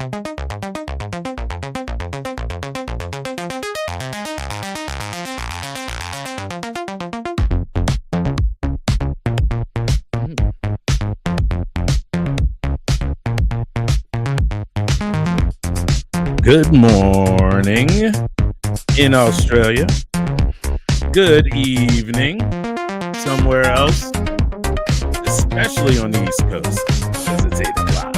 Good morning in Australia. Good evening somewhere else, especially on the East Coast, because it's 8 o'clock.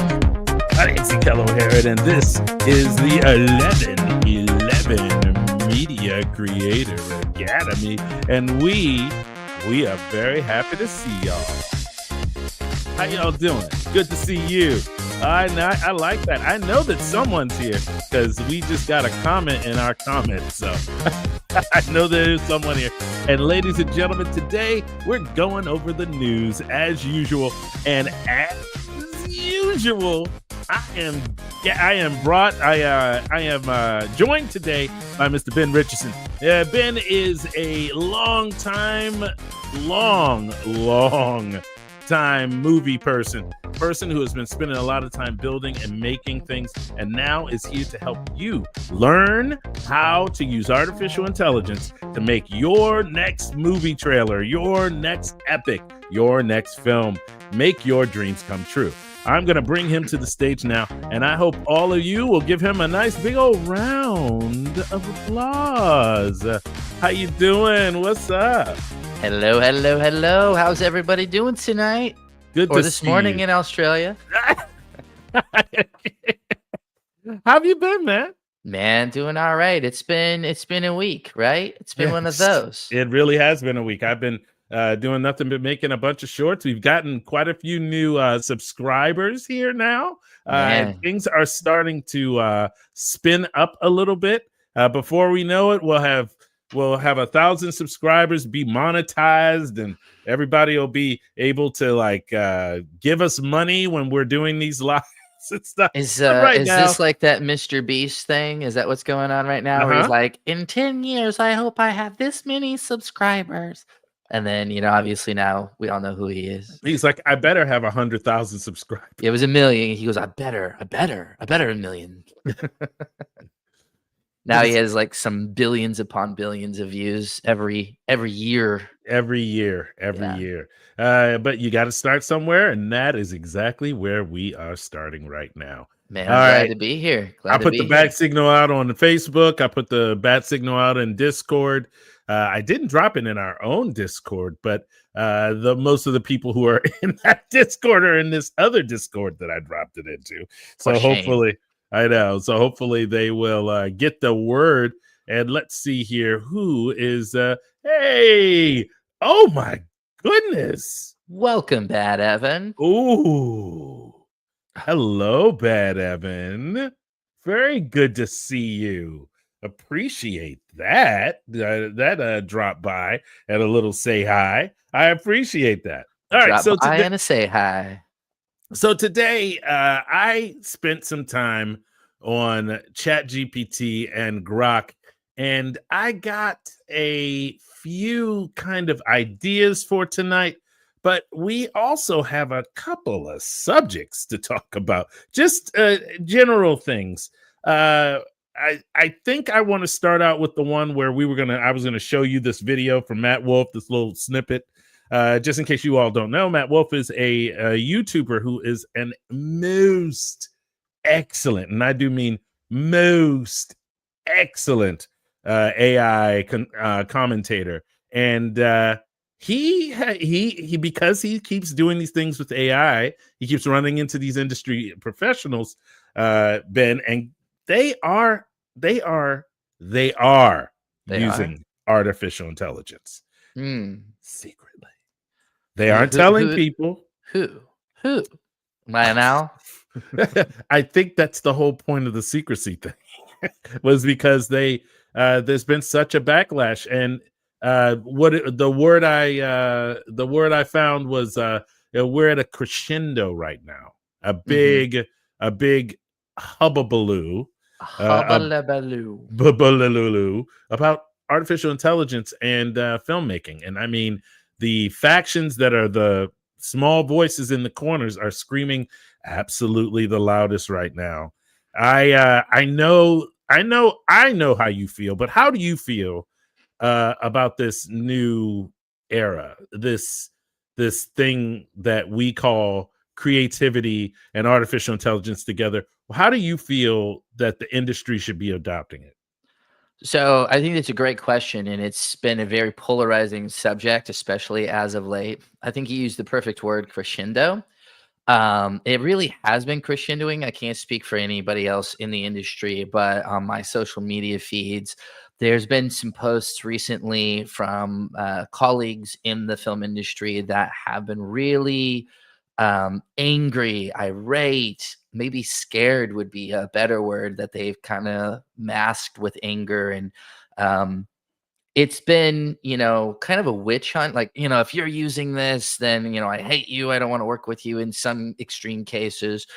My name's Kello Herod, and this is the 1111 Media Creator Academy, and we are very happy to see y'all. How y'all doing? Good to see you. I like that. I know that someone's here because we just got a comment in our comments. So I know there's someone here. And ladies and gentlemen, today we're going over the news as usual. And as usual, I am joined today by Mr. Ben Richardson. Ben is a long time movie person who has been spending a lot of time building and making things, and now is here to help you learn how to use artificial intelligence to make your next movie trailer, your next epic, your next film, make your dreams come true. I'm going to bring him to the stage now, and I hope all of you will give him a nice big old round of applause. How you doing? What's up? Hello, hello, hello. How's everybody doing tonight? Good or to this see morning you. in Australia? How have you been, man? Man, doing all right. It's been a week, right? It's been one of those. It really has been a week. I've been doing nothing but making a bunch of shorts. We've gotten quite a few new subscribers here now. Things are starting to spin up a little bit. Before we know it, we'll have 1,000 subscribers, be monetized, and everybody will be able to give us money when we're doing these lives and stuff. Is this like that Mr. Beast thing? Is that what's going on right now? Where he's like, in 10 years, I hope I have this many subscribers. And then, obviously now we all know who he is. He's like, I better have 100,000 subscribers. It was 1 million. He goes, I better 1 million. Now he has like some billions upon billions of views every year. Every year. But you got to start somewhere, and that is exactly where we are starting right now. Man, I'm glad to be here. I put the bat signal out on the Facebook. I put the bat signal out in Discord. I didn't drop it in our own Discord, but most of the people who are in that Discord are in this other Discord that I dropped it into. So hopefully... I know. So hopefully they will get the word. And let's see here. Who is, hey, oh my goodness. Welcome, Bad Evan. Ooh, hello, Bad Evan. Very good to see you. Appreciate that. That drop by and a little say hi. I appreciate that. All right. So today, and a say hi. So today, I spent some time on ChatGPT and Grok, and I got a few kind of ideas for tonight, but we also have a couple of subjects to talk about, just general things. I think I want to start out with the one where I was gonna show you this video from Matt Wolf, this little snippet. Just in case you all don't know, Matt Wolf is a YouTuber who is an most excellent, and I do mean most excellent AI commentator. And he because he keeps doing these things with AI, he keeps running into these industry professionals, Ben, and they are using artificial intelligence secretly. They aren't telling people. Who? Am I now? I think that's the whole point of the secrecy thing, was because there's been such a backlash, and the word I found was we're at a crescendo right now, a big hubbubaloo about artificial intelligence and filmmaking. And I mean, the factions that are the small voices in the corners are screaming absolutely the loudest right now. I know how you feel, but how do you feel about this new era, this thing that we call creativity and artificial intelligence together? How do you feel that the industry should be adopting it? So I think that's a great question, and it's been a very polarizing subject, especially as of late. I think you used the perfect word, crescendo. It really has been crescendoing. I can't speak for anybody else in the industry, but on my social media feeds, there's been some posts recently from colleagues in the film industry that have been really angry, irate, maybe scared would be a better word, that they've kind of masked with anger. And um, it's been, kind of a witch hunt. Like, if you're using this, then, I hate you. I don't want to work with you in some extreme cases.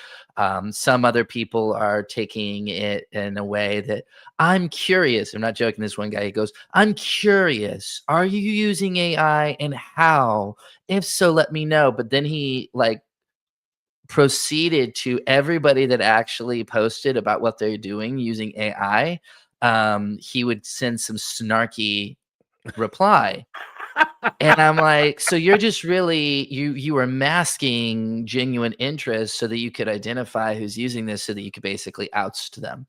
Some other people are taking it in a way that I'm curious. I'm not joking. This one guy, he goes, I'm curious. Are you using AI and how? If so, let me know. But then he like proceeded to everybody that actually posted about what they're doing using AI. He would send some snarky reply. And I'm like, so you're just really you were masking genuine interest so that you could identify who's using this so that you could basically oust them.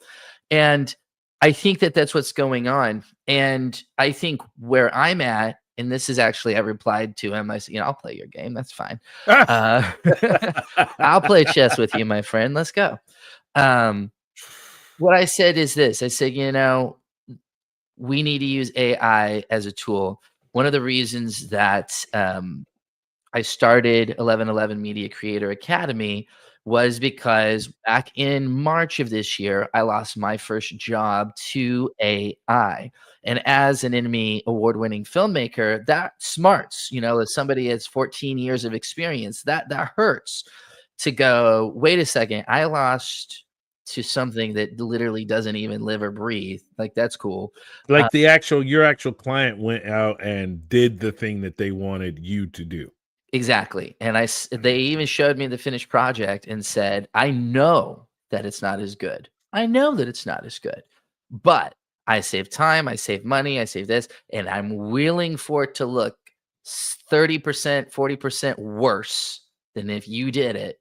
And I think that that's what's going on. And I think where I'm at, and this is actually I replied to him. I said, I'll play your game. That's fine. Uh, I'll play chess with you, my friend. Let's go. Um, what I said is this. I said, we need to use AI as a tool. One of the reasons that I started 1111 Media Creator Academy was because back in March of this year, I lost my first job to AI. And as an Emmy award winning filmmaker, that smarts, as somebody has 14 years of experience, that hurts to go, wait a second, I lost to something that literally doesn't even live or breathe. Like, that's cool. Like your actual client went out and did the thing that they wanted you to do. Exactly, and they even showed me the finished project and said, "I know that it's not as good. I know that it's not as good, but I save time, I save money, I save this, and I'm willing for it to look 30%, 40% worse than if you did it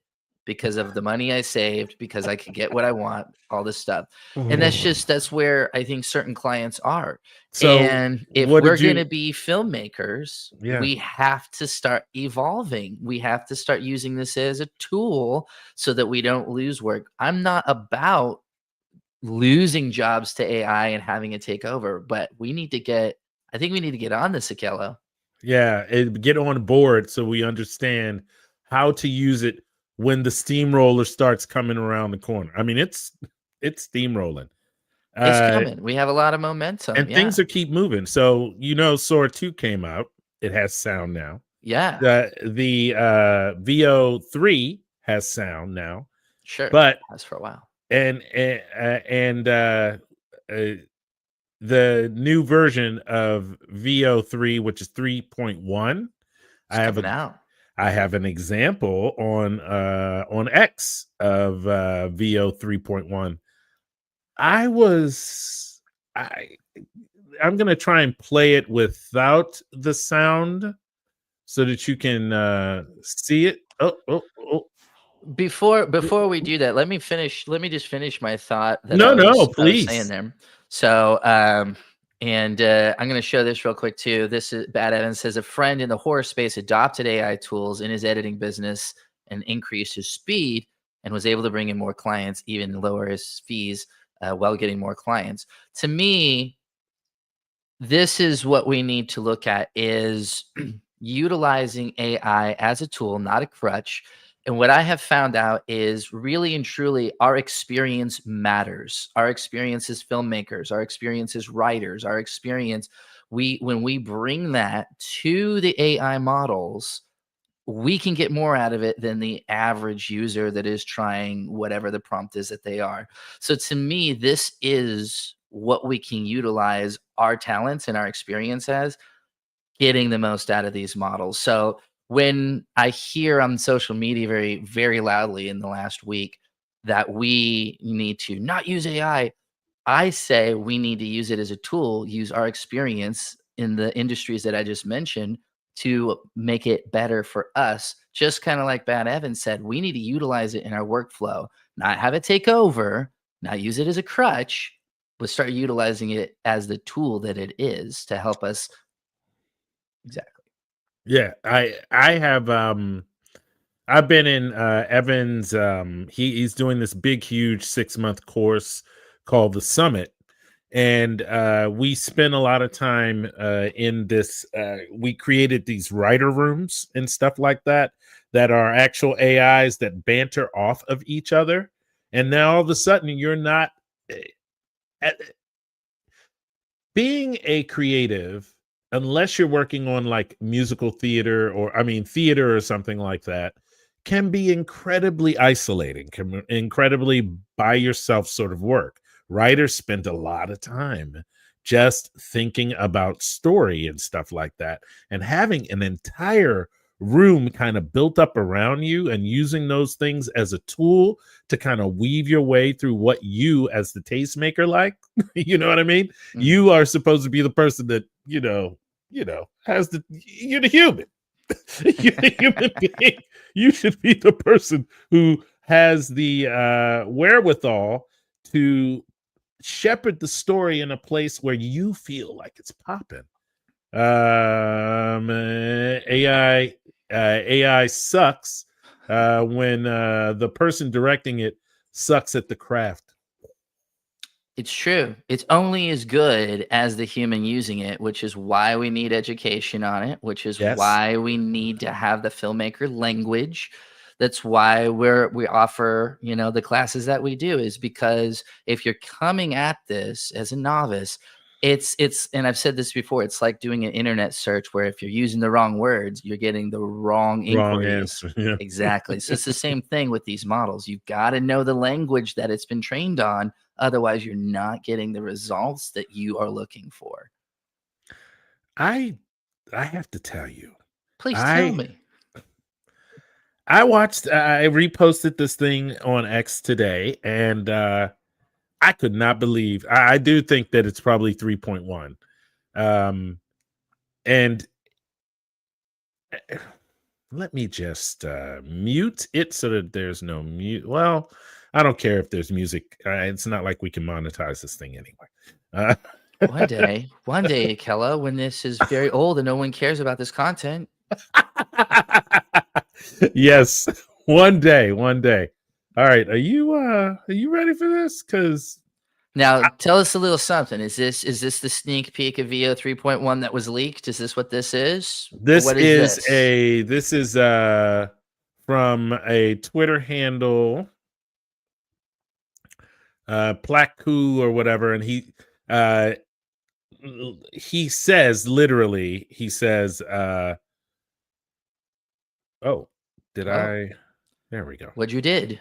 because of the money I saved, because I could get what I want, all this stuff." And that's where I think certain clients are. So And if what we're did going to you be filmmakers, yeah. we have to start evolving. We have to start using this as a tool so that we don't lose work. I'm not about losing jobs to AI and having it take over, but I think we need to get on this, Akello. Yeah, get on board so we understand how to use it when the steamroller starts coming around the corner. I mean, it's steamrolling. It's Uh coming. We have a lot of momentum. and Yeah. things are keep moving. So, Sora 2 came out. It has sound now. Yeah. The VO3 has sound now. Sure. But Has for a while. and uh, the new version of VO3, which is 3.1, It's I have a coming out. I have an example on X of VO 3.1. I was I I'm gonna try and play it without the sound so that you can see it. Oh. Before we do that, let me just finish my thought that No, no, I was saying please. there. So, and I'm going to show this real quick too. This is Bad Evans says a friend in the horror space adopted AI tools in his editing business and increased his speed and was able to bring in more clients, even lower his fees while getting more clients. To me, this is what we need to look at is utilizing AI as a tool, not a crutch. And what I have found out is really and truly our experience matters. Our experience as filmmakers, our experience as writers, our experience, when we bring that to the AI models, we can get more out of it than the average user that is trying whatever the prompt is that they are. So to me, this is what we can utilize our talents and our experience as, getting the most out of these models. So when I hear on social media very, very loudly in the last week, that we need to not use AI. I say we need to use it as a tool, use our experience in the industries that I just mentioned to make it better for us. Just kind of like Bad Evan said, we need to utilize it in our workflow, not have it take over, not use it as a crutch, but start utilizing it as the tool that it is to help us. Exactly. Yeah, I have I've been in Evan's he's doing this big huge 6-month course called the Summit, and we spent a lot of time in this we created these writer rooms and stuff like that that are actual AIs that banter off of each other, and now all of a sudden you're not uh, being a creative, unless you're working on like musical theater or I mean theater or something like that, can be incredibly isolating, can incredibly by yourself sort of work. Writers spend a lot of time just thinking about story and stuff like that, and having an entire room kind of built up around you and using those things as a tool to kind of weave your way through what you as the tastemaker like. You know what I mean? Mhm. You are supposed to be the person that has you're the human. You're the human being. You should be the person who has the wherewithal to shepherd the story in a place where you feel like it's popping. AI sucks when the person directing it sucks at the craft. It's true. It's only as good as the human using it, which is why we need education on it, which is Yes, why we need to have the filmmaker language. That's why we offer, the classes that we do, is because if you're coming at this as a novice, it's and I've said this before, it's like doing an internet search where if you're using the wrong words, you're getting the wrong wrong inquiries. answer. Yeah. Exactly. So it's the same thing with these models. You've got to know the language that it's been trained on. Otherwise, you're not getting the results that you are looking for. I I have to tell you, Please tell I me. I reposted this thing on X today, and I could not believe. I do think that it's probably 3.1. And let me just mute it so that there's no mute. Well, I don't care if there's music. It's not like we can monetize this thing anyway. Uh, One day, Kella, when this is very old and no one cares about this content. yes, one day, one day. All right, are you ready for this? Because Now, tell us a little something. Is this the sneak peek of VO 3.1 that was leaked? Is this what this is? Or this what is is this? from a Twitter handle, Plaku or whatever, and he says literally, he says, oh, did Oh, I? There we go. what you did?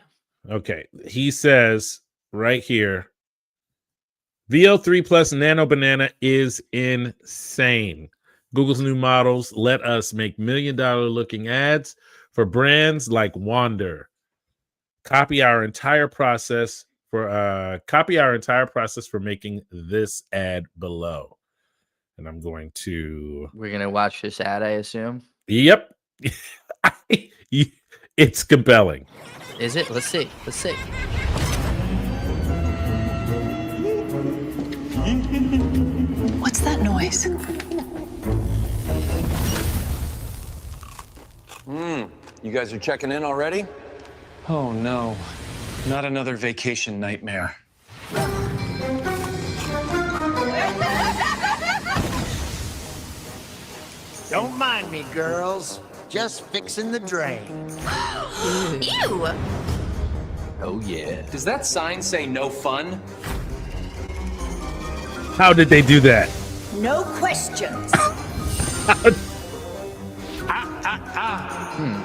Okay, he says right here, VO3 plus Nano Banana is insane. Google's new models let us make $1 million looking ads for brands like Wander. Copy our entire process for making this ad below. And I'm going to We're gonna watch this ad, I assume. yep. It's compelling. Is it? Let's see. Let's see. What's that noise? You guys are checking in already? Oh no, not another vacation nightmare. Don't mind me, girls. Just fixing the drain. Ew! Oh yeah. Does that sign say no fun? How did they do that? No questions.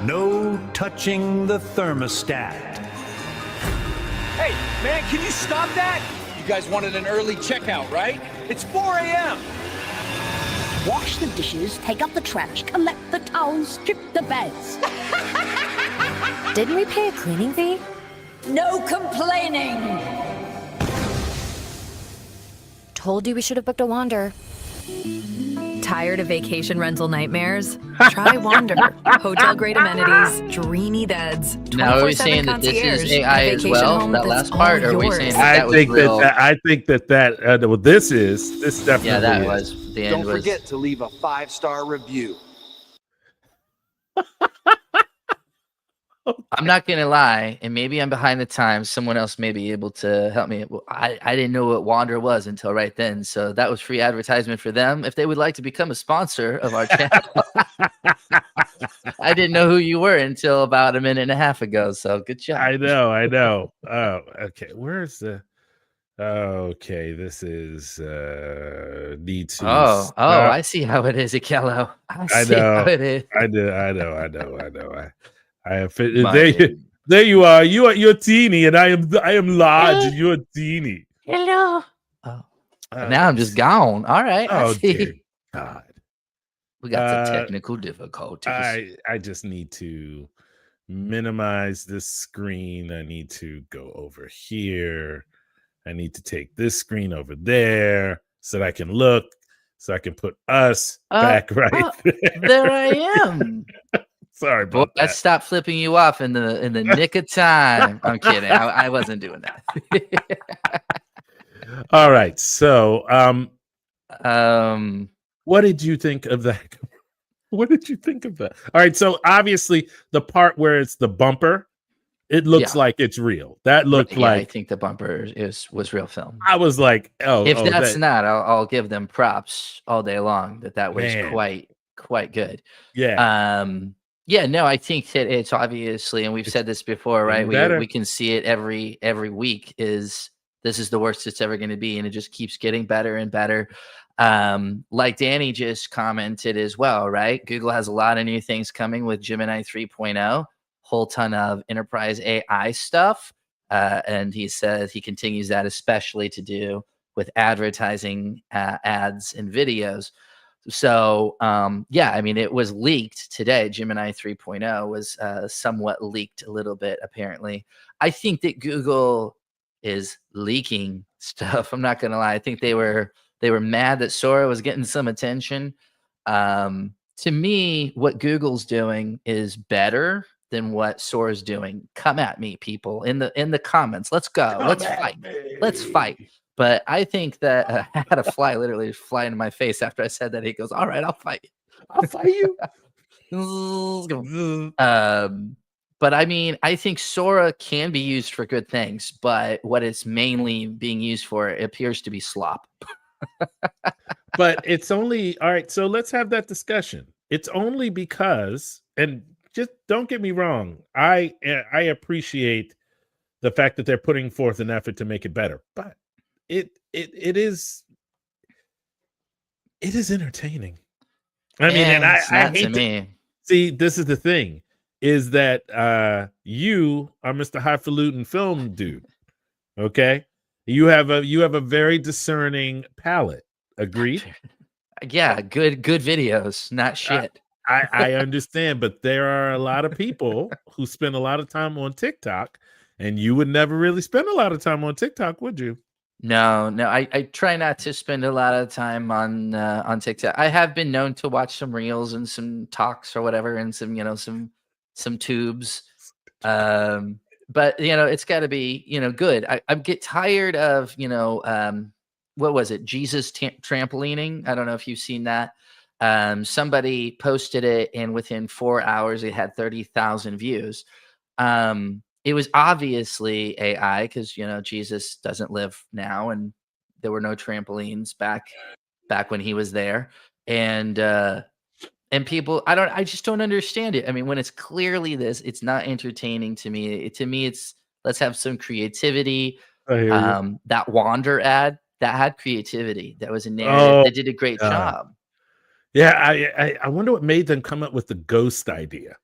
No touching the thermostat. Hey, man, can you stop that? You guys wanted an early checkout, right? It's 4 a.m. Wash the dishes, take up the trash, collect the towels, strip the beds. Didn't we pay a cleaning fee? No complaining. Told you we should have booked a wander. Tired of vacation rental nightmares? Try Wander. Hotel grade amenities, dreamy beds, 24/7 Now, are we saying that this concierge, is AI and a as vacation well? home That that's last part, all or are we yours. saying that I was think real? well, this definitely Yeah, that is. was the end. Don't forget to leave a 5-star review. I'm not gonna lie, and maybe I'm behind the times. Someone else may be able to help me. Well, I didn't know what Wander was until right then, so that was free advertisement for them. If they would like to become a sponsor of our channel, I didn't know who you were until about a minute and a half ago. So good job. I know. Oh, okay. Where's the? Okay, this is need to. Oh, stop. I see how it is, Akello. I see how know. it is. I know. I have fit. My There, dude. there you are. You're teeny, and I am large, and you're teeny. Hello. Oh, now I'm just gone. All right. I Oh see. dear God. We got some technical difficulties. I just need to minimize this screen. I need to go over here. I need to take this screen over there so that I can look, so I can put us back right there I am. Sorry Boy, about I that. stopped flipping you off in the nick of time. I'm kidding. I wasn't doing that. All right. So, Um, what did you think of that? What did you think of that? All right. So, obviously, the part where it's the bumper, it looks Yeah. like it's real. That looked yeah, I like think the bumper was real film. I was like, oh, If oh, that's that, not, I'll give them props all day long. That was Man. quite good. yeah. Yeah, no, I think that it's obviously, and we've said this before, right? getting better. We can see it every week. This is the worst it's ever going to be, and it just keeps getting better and better. Like Danny just commented as well, right? Google has a lot of new things coming with Gemini 3.0, whole ton of enterprise AI stuff, and he says he continues that, especially to do with advertising, ads, and videos. So, yeah, I mean, it was leaked today. Gemini 3.0 was somewhat leaked a little bit, apparently. I think that Google is leaking stuff. I'm not going to lie. I think they were mad that Sora was getting some attention. To me, what Google's doing is better than what Sora's doing. Come at me, people, in the comments. Let's go. Let's fight. Let's fight. But I think that I had a fly literally fly into my face after I said that. He goes, "All right, I'll fight you. I'll fight you." you. But I mean, I think Sora can be used for good things, but what it's mainly being used for, it appears to be slop. But it's only all right. So let's have that discussion. It's only because, and just don't get me wrong, I appreciate the fact that they're putting forth an effort to make it better, but it is entertaining. I mean, and I hate to me. See, this is the thing, is that you are Mr. Highfalutin film dude. Okay, you have a very discerning palate. Agreed? Yeah, good videos, not shit. I understand, but there are a lot of people who spend a lot of time on TikTok, and you would never really spend a lot of time on TikTok, would you? No, I try not to spend a lot of time on TikTok. I have been known to watch some reels and some talks or whatever, and some some tubes. But it's got to be good. I get tired of what was it? Jesus trampolining. I don't know if you've seen that. Somebody posted it, and within 4 hours, it had 30,000 views. It was obviously AI because Jesus doesn't live now, and there were no trampolines back when he was there, and people, I just don't understand it. I mean, when it's clearly this, it's not entertaining to me. To me, it's let's have some creativity. I hear you. That Wander ad that had creativity, that was a narrative. They did a great job. Yeah, I wonder what made them come up with the ghost idea.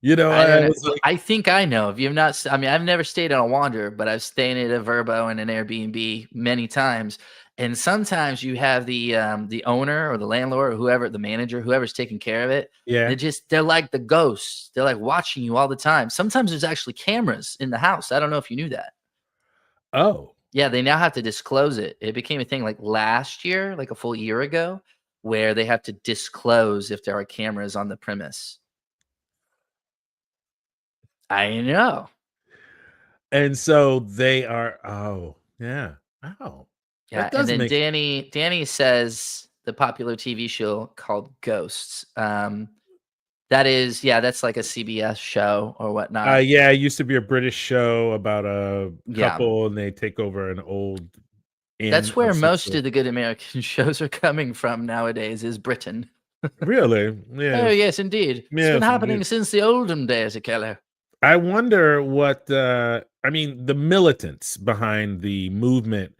I don't know. I think I know. If you've not, I mean, I've never stayed on a Wander, but I've stayed at a Verbo and an Airbnb many times. And sometimes you have the owner or the landlord or whoever, the manager, whoever's taking care of it. Yeah. They're like the ghosts. They're like watching you all the time. Sometimes there's actually cameras in the house. I don't know if you knew that. Oh. Yeah, they now have to disclose it. It became a thing like last year, like a full year ago, where they have to disclose if there are cameras on the premise. I know. And so they are. Oh, yeah. Oh, Yeah, that and does then make. Danny says the popular TV show called Ghosts. That's like a CBS show or whatnot. Yeah, it used to be a British show about a Yeah. couple, and they take over an old inn. That's where of some most sort. of the good American shows are coming from nowadays is Britain. Really? Oh, Yes. yes, indeed. It's been Yes, happening indeed. since the olden days, Keller. I wonder what I mean, the militants behind the movement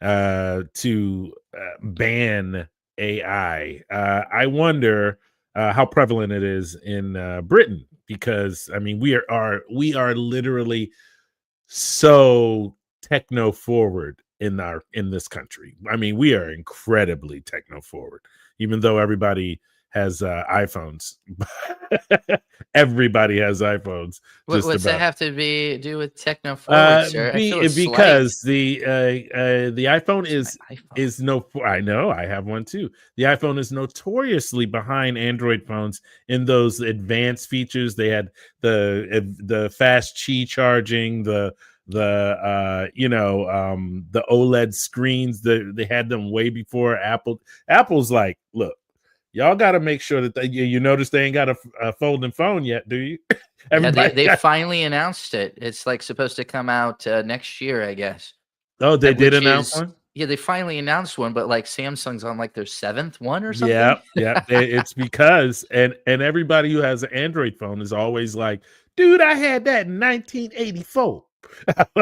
to ban AI. I wonder how prevalent it is in Britain, because I mean we are literally so techno forward in this country. I mean, we are incredibly techno forward, even though everybody has iPhones. Everybody has iPhones. What's Just that about. have to do with techno forward, sir? I feel a slight. Because the iPhone Where's my iPhone? is no. I know, I have one too. The iPhone is notoriously behind Android phones in those advanced features. They had the fast Qi charging, the OLED screens. They had them way before Apple. Apple's like, look, y'all got to make sure that you notice they ain't got a folding phone yet, do you? Yeah, they finally announced it. It's like supposed to come out next year, I guess. Oh, they did Which announce is one? Yeah, they finally announced one, but like Samsung's on like their 7th one or something. Yeah. It's because and everybody who has an Android phone is always like, dude, I had that in 1984.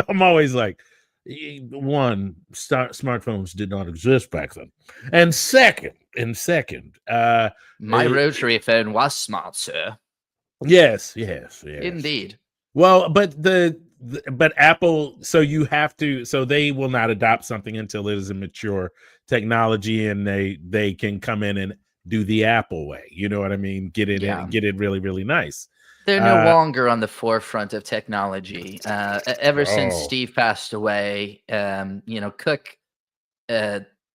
I'm always like, one, smartphones did not exist back then, and second, My rotary phone was smart, sir. yes. Indeed. Well, but Apple, so you have to, so they will not adopt something until it is a mature technology, and they can come in and do the Apple way. You know what I mean? Get it in, get it really, really nice. They're no longer on the forefront of technology. Ever since Steve passed away, Cook.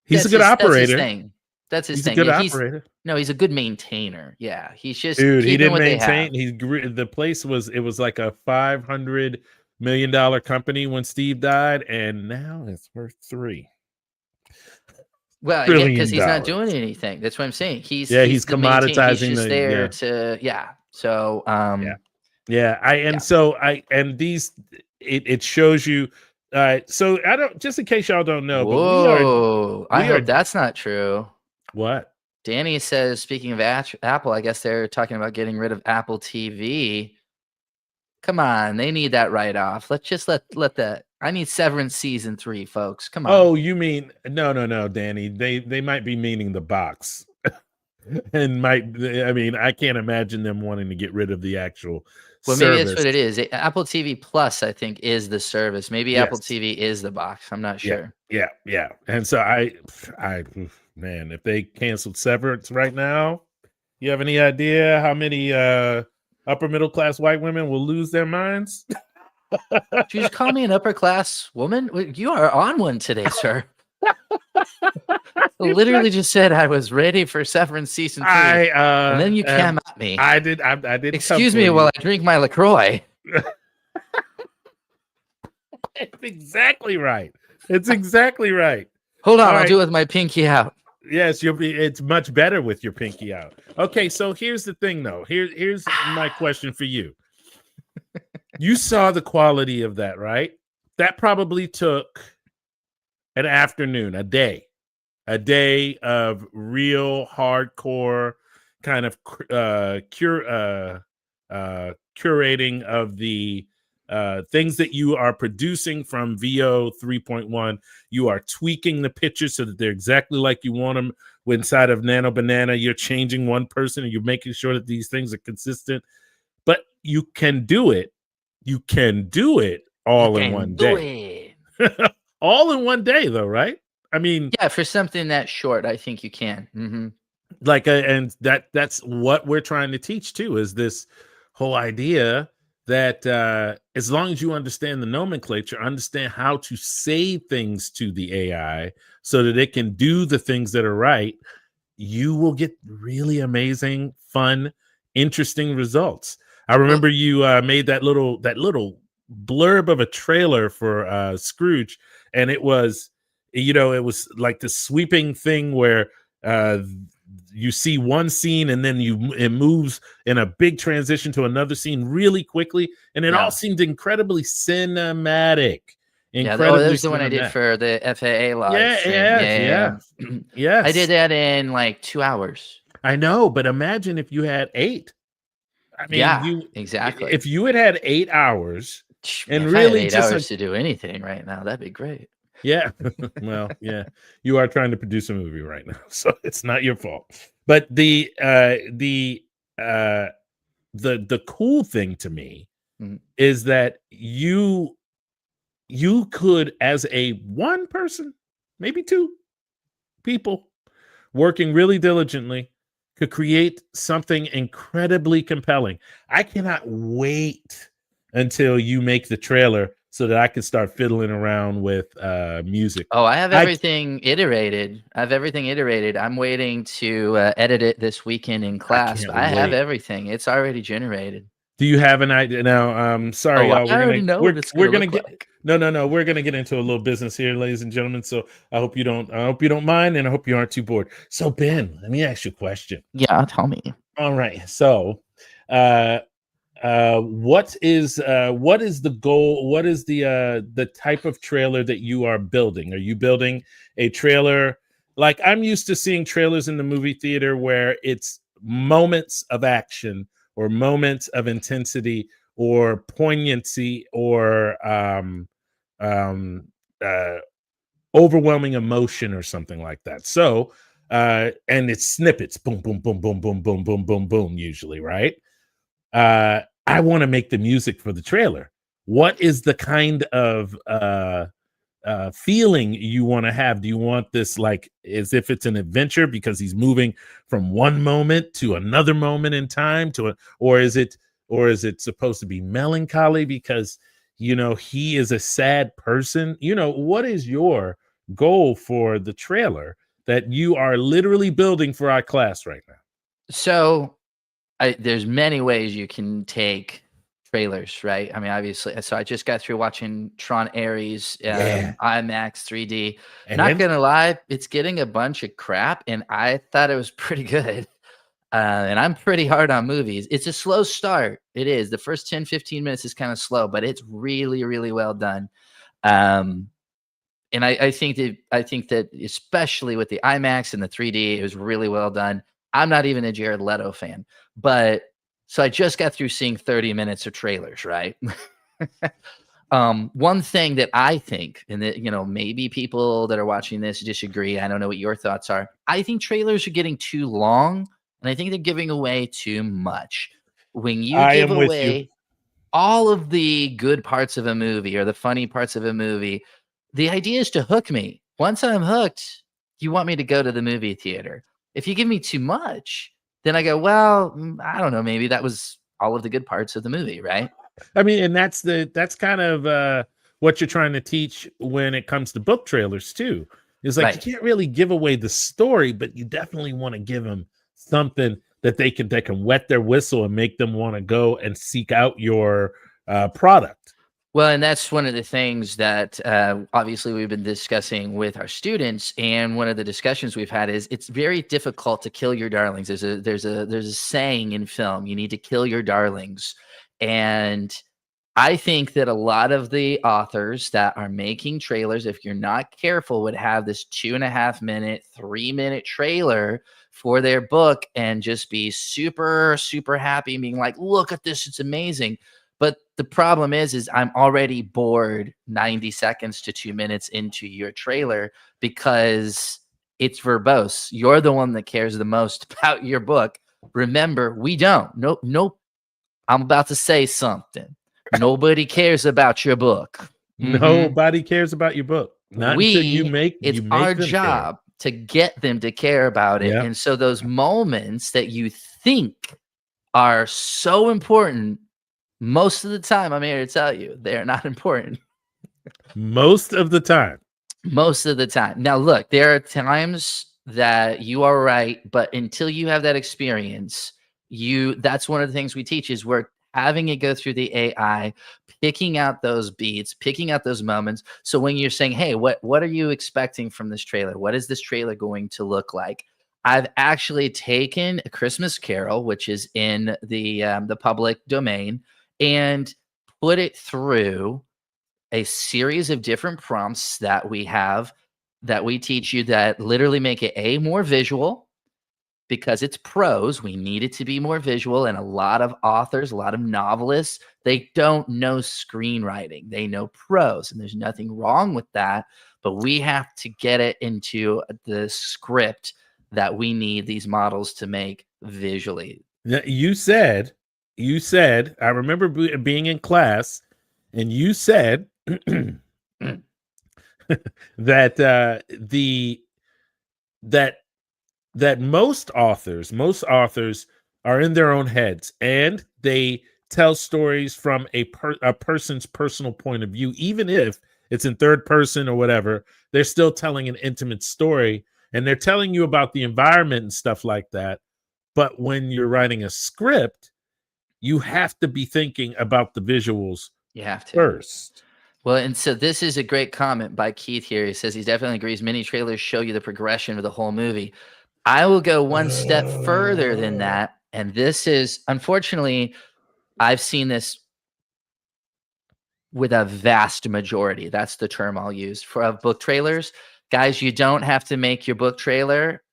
He's a good operator. That's his thing. That's his thing. He's a good operator. He's a good maintainer. Yeah, he's just dude. He didn't what maintain. The place was like a $500 million company when Steve died, and now it's worth $3 Well, yeah, because he's not doing anything. That's what I'm saying. He's commoditizing. He's just there to So it shows you. So I don't. Just in case y'all don't know, but I hope that's not true. What? Danny says, speaking of Apple, I guess they're talking about getting rid of Apple TV. Come on, they need that write-off. Let's just let that. I need Severance season 3, folks. Come on. Oh, you mean no, Danny? They might be meaning the box, and I can't imagine them wanting to get rid of the actual. Well, service. Maybe that's what it is. Apple TV Plus, I think, is the service. Maybe Apple TV is the box. I'm not sure. Yeah. And so man, if they canceled Severance right now, you have any idea how many upper middle class white women will lose their minds? Did you just call me an upper class woman? You are on one today, sir. I literally just said I was ready for Severance season 3, and then you came at me. I did. Excuse me while I drink my LaCroix. It's exactly right. Hold on, I'll do it with my pinky out. Yes, it's much better with your pinky out. Okay, so here's the thing, though. Here's my question for you. You saw the quality of that, right? That probably took an afternoon, a day of real hardcore kind of curating of the things that you are producing from VO 3.1. You are tweaking the pictures so that they're exactly like you want them. Inside of Nano Banana, you're changing one person and you're making sure that these things are consistent. But you can do it. You can do it all in one day. All in one day, though, right? I mean, Yeah, for something that short, I think you can. and that's what we're trying to teach too, is this whole idea that as long as you understand the nomenclature, understand how to say things to the AI so that it can do the things that are right, you will get really amazing, fun, interesting results. I remember you made that little blurb of a trailer for Scrooge, and it was, it was like the sweeping thing where uh, you see one scene and then it moves in a big transition to another scene really quickly, and it all Yeah. seemed incredibly cinematic. Yeah. Oh, that Incredibly was the one I did cinematic. for the FAA live Yeah, stream. yes, Yeah. yes. I did that in like 2 hours. I know, but imagine if you had 8. I mean, Yeah, exactly. if you had 8 hours and If I had really 8 just hours to do anything right now, that'd be great. yeah, well, yeah, you are trying to produce a movie right now, so it's not your fault. But uh, the cool thing to me Mhm. is that you could, as a one person, maybe 2 people working really diligently, could create something incredibly compelling. I cannot wait until you make the trailer so that I can start fiddling around with music. Oh, I have I everything iterated. I'm waiting to edit it this weekend in class, can't but I have wait. everything. It's already generated. Do you have an idea now? Sorry, Oh, I y'all. already know what it's We're gonna gonna look get like. no. We're gonna get into a little business here, ladies and gentlemen. So I hope you don't mind, and I hope you aren't too bored. So Ben, let me ask you a question. Yeah, tell me. All right. So, uh, what is the goal? What is the type of trailer that you are building? Are you building a trailer like I'm used to seeing trailers in the movie theater where it's moments of action or moments of intensity or poignancy or um, uh, overwhelming emotion or something like that? So, and it's snippets, boom, boom, boom, boom, boom, boom, boom, boom, boom, usually, right? I want to make the music for the trailer. What is the kind of feeling you want to have? Do you want this like as if it's an adventure because he's moving from one moment to another moment in time or is it supposed to be melancholy because he is a sad person? What is your goal for the trailer that you are literally building for our class right now? So there's many ways you can take trailers, right? I mean, obviously. So I just got through watching Tron Ares, Yeah. IMAX 3D. Not And gonna lie, it's getting a bunch of crap, and I thought it was pretty good. And I'm pretty hard on movies. It's a slow start. It is. The first 10, 15 minutes is kind of slow, but it's really, really well done. Um, and I think that especially with the IMAX and the 3D, it was really well done. I'm not even a Jared Leto fan, but so I just got through seeing 30 minutes of trailers, right? One thing that I think, and that maybe people that are watching this disagree. I don't know what your thoughts are. I think trailers are getting too long, and I think they're giving away too much. When you I give am with you. away all of the good parts of a movie or the funny parts of a movie, the idea is to hook me. Once I'm hooked, you want me to go to the movie theater. If you give me too much, then I go, well, I don't know, maybe that was all of the good parts of the movie, right? I mean, and that's kind of what you're trying to teach when it comes to book trailers too. Is like Right. you can't really give away the story, but you definitely want to give them something that they can wet their whistle and make them want to go and seek out your product. Well, and that's one of the things that obviously we've been discussing with our students, and one of the discussions we've had is it's very difficult to kill your darlings. There's a saying in film: you need to kill your darlings, and I think that a lot of the authors that are making trailers, if you're not careful, would have this 2.5 minute, 3 minute trailer for their book and just be super, super happy, being like, look at this, it's amazing. But the problem is I'm already bored 90 seconds to 2 minutes into your trailer because it's verbose. You're the one that cares the most about your book. Remember, we don't. Nope. I'm about to say something. Nobody cares about your book. Mhm. Nobody cares about your book. Not until you make it's them our care. job to get them to care about it. Yeah. And so those moments that you think are so important, most of the time, I'm here to tell you, they're not important. Most of the time. Most of the time. Now, look, there are times that you are right, but until you have that experience, that's one of the things we teach is we're having it go through the AI, picking out those beats, picking out those moments. So when you're saying, hey, what are you expecting from this trailer? What is this trailer going to look like? I've actually taken A Christmas Carol, which is in the public domain, and put it through a series of different prompts that we have that we teach you that literally make it more visual because it's prose. We need it to be more visual. And a lot of authors, a lot of novelists, they don't know screenwriting. They know prose, and there's nothing wrong with that. But we have to get it into the script that we need these models to make visually. You said, I remember being in class, and you said that that most authors are in their own heads, and they tell stories from a person's personal point of view, even if it's in third person or whatever. They're still telling an intimate story, and they're telling you about the environment and stuff like that. But when you're writing a script, you have to be thinking about the visuals first. Well, and so this is a great comment by Keith here. He says he definitely agrees. Many trailers show you the progression of the whole movie. I will go one step further than that. And this is, unfortunately, I've seen this with a vast majority. That's the term I'll use for book trailers. Guys, you don't have to make your book trailer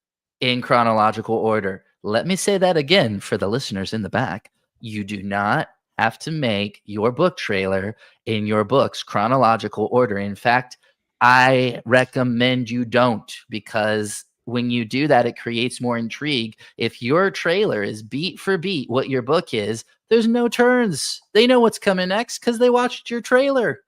in chronological order. Let me say that again for the listeners in the back. You do not have to make your book trailer in your book's chronological order. In fact, I recommend you don't, because when you do that, it creates more intrigue. If your trailer is beat for beat what your book is, there's no turns. They know what's coming next because they watched your trailer.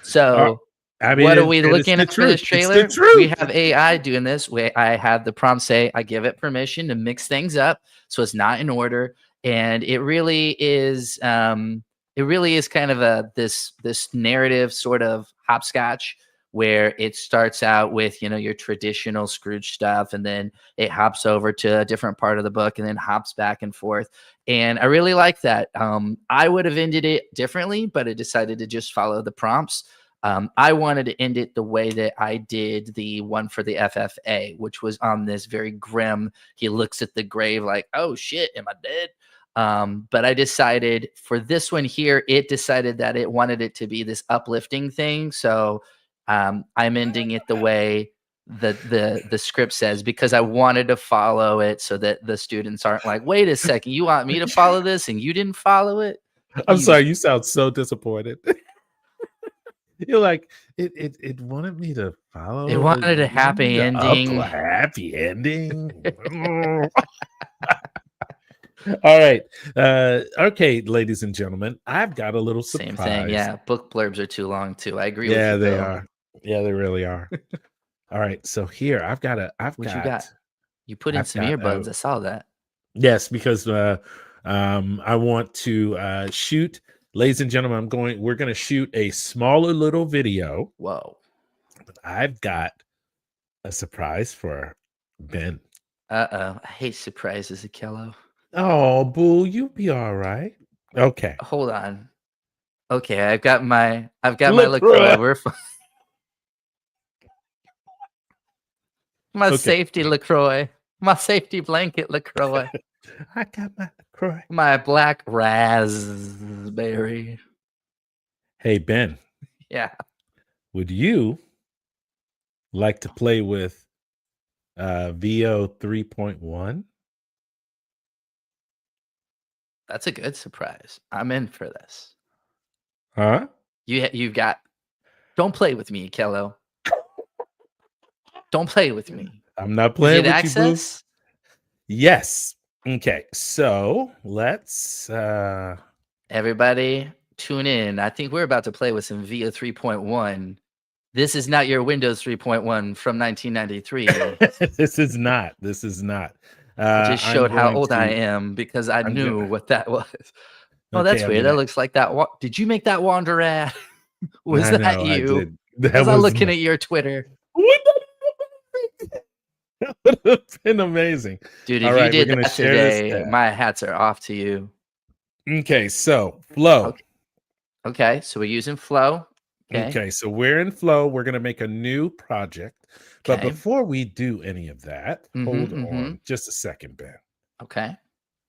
So I mean, what are we looking at for this trailer? We have AI doing this. I have the prompt say, I give it permission to mix things up so it's not in order. And it really is kind of this narrative sort of hopscotch where it starts out with, your traditional Scrooge stuff, and then it hops over to a different part of the book and then hops back and forth. And I really like that. I would have ended it differently, but I decided to just follow the prompts. I wanted to end it the way that I did the one for the FFA, which was on this very grim, he looks at the grave like, oh shit, am I dead? But I decided for this one here, it decided that it wanted it to be this uplifting thing. So I'm ending it the way the script says, because I wanted to follow it so that the students aren't like, wait a second, you want me to follow this and you didn't follow it? I'm sorry, you sound so disappointed. You're like, it wanted me to follow. It wanted a happy ending. A happy ending. All right. Okay, ladies and gentlemen, I've got a little surprise. Same thing. Yeah. Book blurbs are too long too. I agree with you. Yeah, they are. Yeah, they really are. All right. So here you got? You put in some earbuds. I saw that. Yes, because I want to shoot. Ladies and gentlemen, we're going to shoot a smaller little video. Whoa. But I've got a surprise for Ben. I hate surprises, Akello. Oh, boo, you'll be all right. Okay. Hold on. Okay, I've got my LaCroix. We're fine. My safety LaCroix. My safety blanket LaCroix. I got my LaCroix. My black raspberry. Hey, Ben. Yeah. Would you like to play with VO 3.1? That's a good surprise. I'm in for this. Huh? You've got. Don't play with me, Kello. Don't play with me. I'm not playing with access? You, boo. Yes. Okay. So let's. Everybody, tune in. I think we're about to play with some VIA 3.1. This is not your Windows 3.1 from 1993. This is not. This is not. I just I'm showed how going old I to. am because I I'm knew gonna. what that was. Oh, Okay, that's I'm weird. That gonna. looks like that. Did you make that Wander ad? Was I that know I you? did. That Was I was looking not. at your Twitter? That would have been amazing. Dude, All if you right, we're did gonna that share this today, tab. my hats are off to you. Okay, so Flow. Okay. Okay, so we're using Flow. Okay. Okay, so we're in Flow. We're gonna make a new project. But Okay. before we do any of that, hold Mm-hmm. on just a second, Ben. Okay.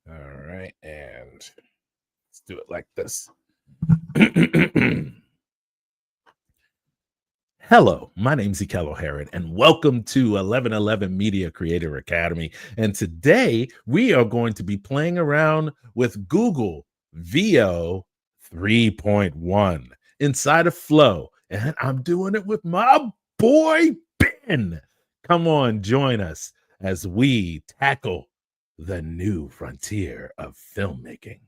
All right, and let's do it like this. Hello, my name's Ekel O'Haran, and welcome to 1111 Media Creator Academy. And today we are going to be playing around with Google VO 3.1 inside of Flow. And I'm doing it with my boy, Ben. Come on, join us as we tackle the new frontier of filmmaking.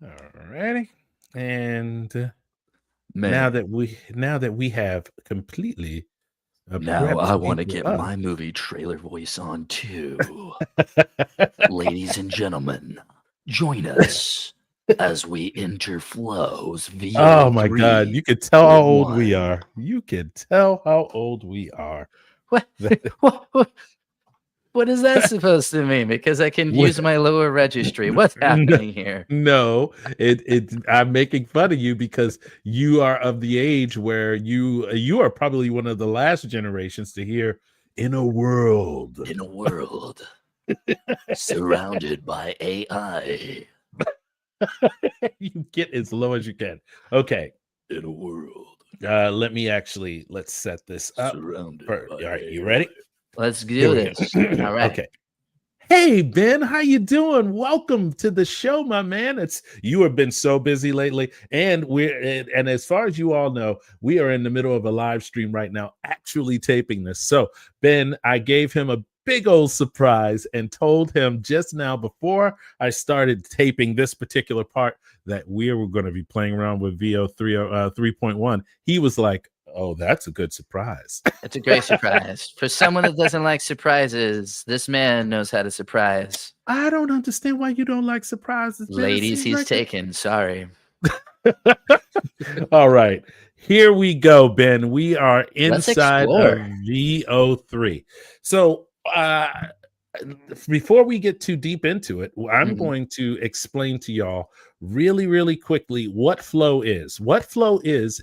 All righty. And now that we have completely Now I prepped want to people get up. my movie trailer voice on too. Ladies and gentlemen, join us as we enter Flow's VO. Oh my God, you could tell how old we are. You can tell how old we are. What? What is that supposed to mean? Because I can use my lower registry. What's happening here? No, I'm making fun of you because you are of the age where you are probably one of the last generations to hear in a world Surrounded by AI. You get as low as you can. Okay. In a world Let's set this up. surrounded All right, you ready? Let's Here do we go. this. All right. Okay. Hey Ben, how you doing? Welcome to the show, my man. You have been so busy lately, and as far as you all know, we are in the middle of a live stream right now, actually taping this. So Ben, I gave him a big old surprise and told him just now before I started taping this particular part that we were going to be playing around with VO 3.1. He was like, "Oh, that's a good surprise." It's a great surprise. For someone that doesn't like surprises, this man knows how to surprise. I don't understand why you don't like surprises. Ben. Ladies, he's taken. Sorry. All right. Here we go, Ben. We are inside of explore. VO3. So before we get too deep into it, I'm going to explain to y'all really, really quickly what Flow is. What Flow is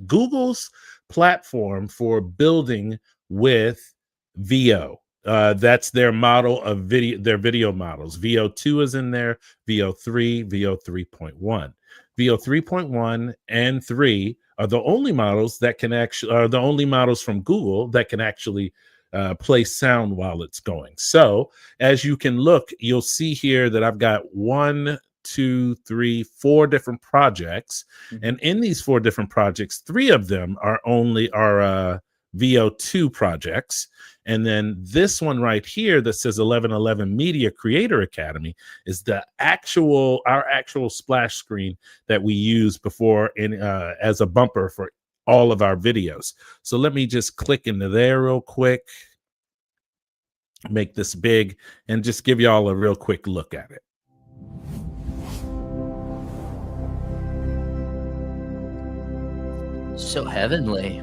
Google's platform for building with VO. That's their model of video, their video models. VO2 is in there, VO3, VO 3.1. VO 3.1 and 3 are the only models that can actually are the only models from Google that can actually play sound while it's going. So as you can look, you'll see here that I've got 1, 2, 3, 4 different projects. And in these 4 different projects, 3 of them are VO2 projects. And then this one right here that says 1111 Media Creator Academy is our actual splash screen that we use before as a bumper for all of our videos. So let me just click into there real quick, make this big, and just give y'all a real quick look at it. So heavenly.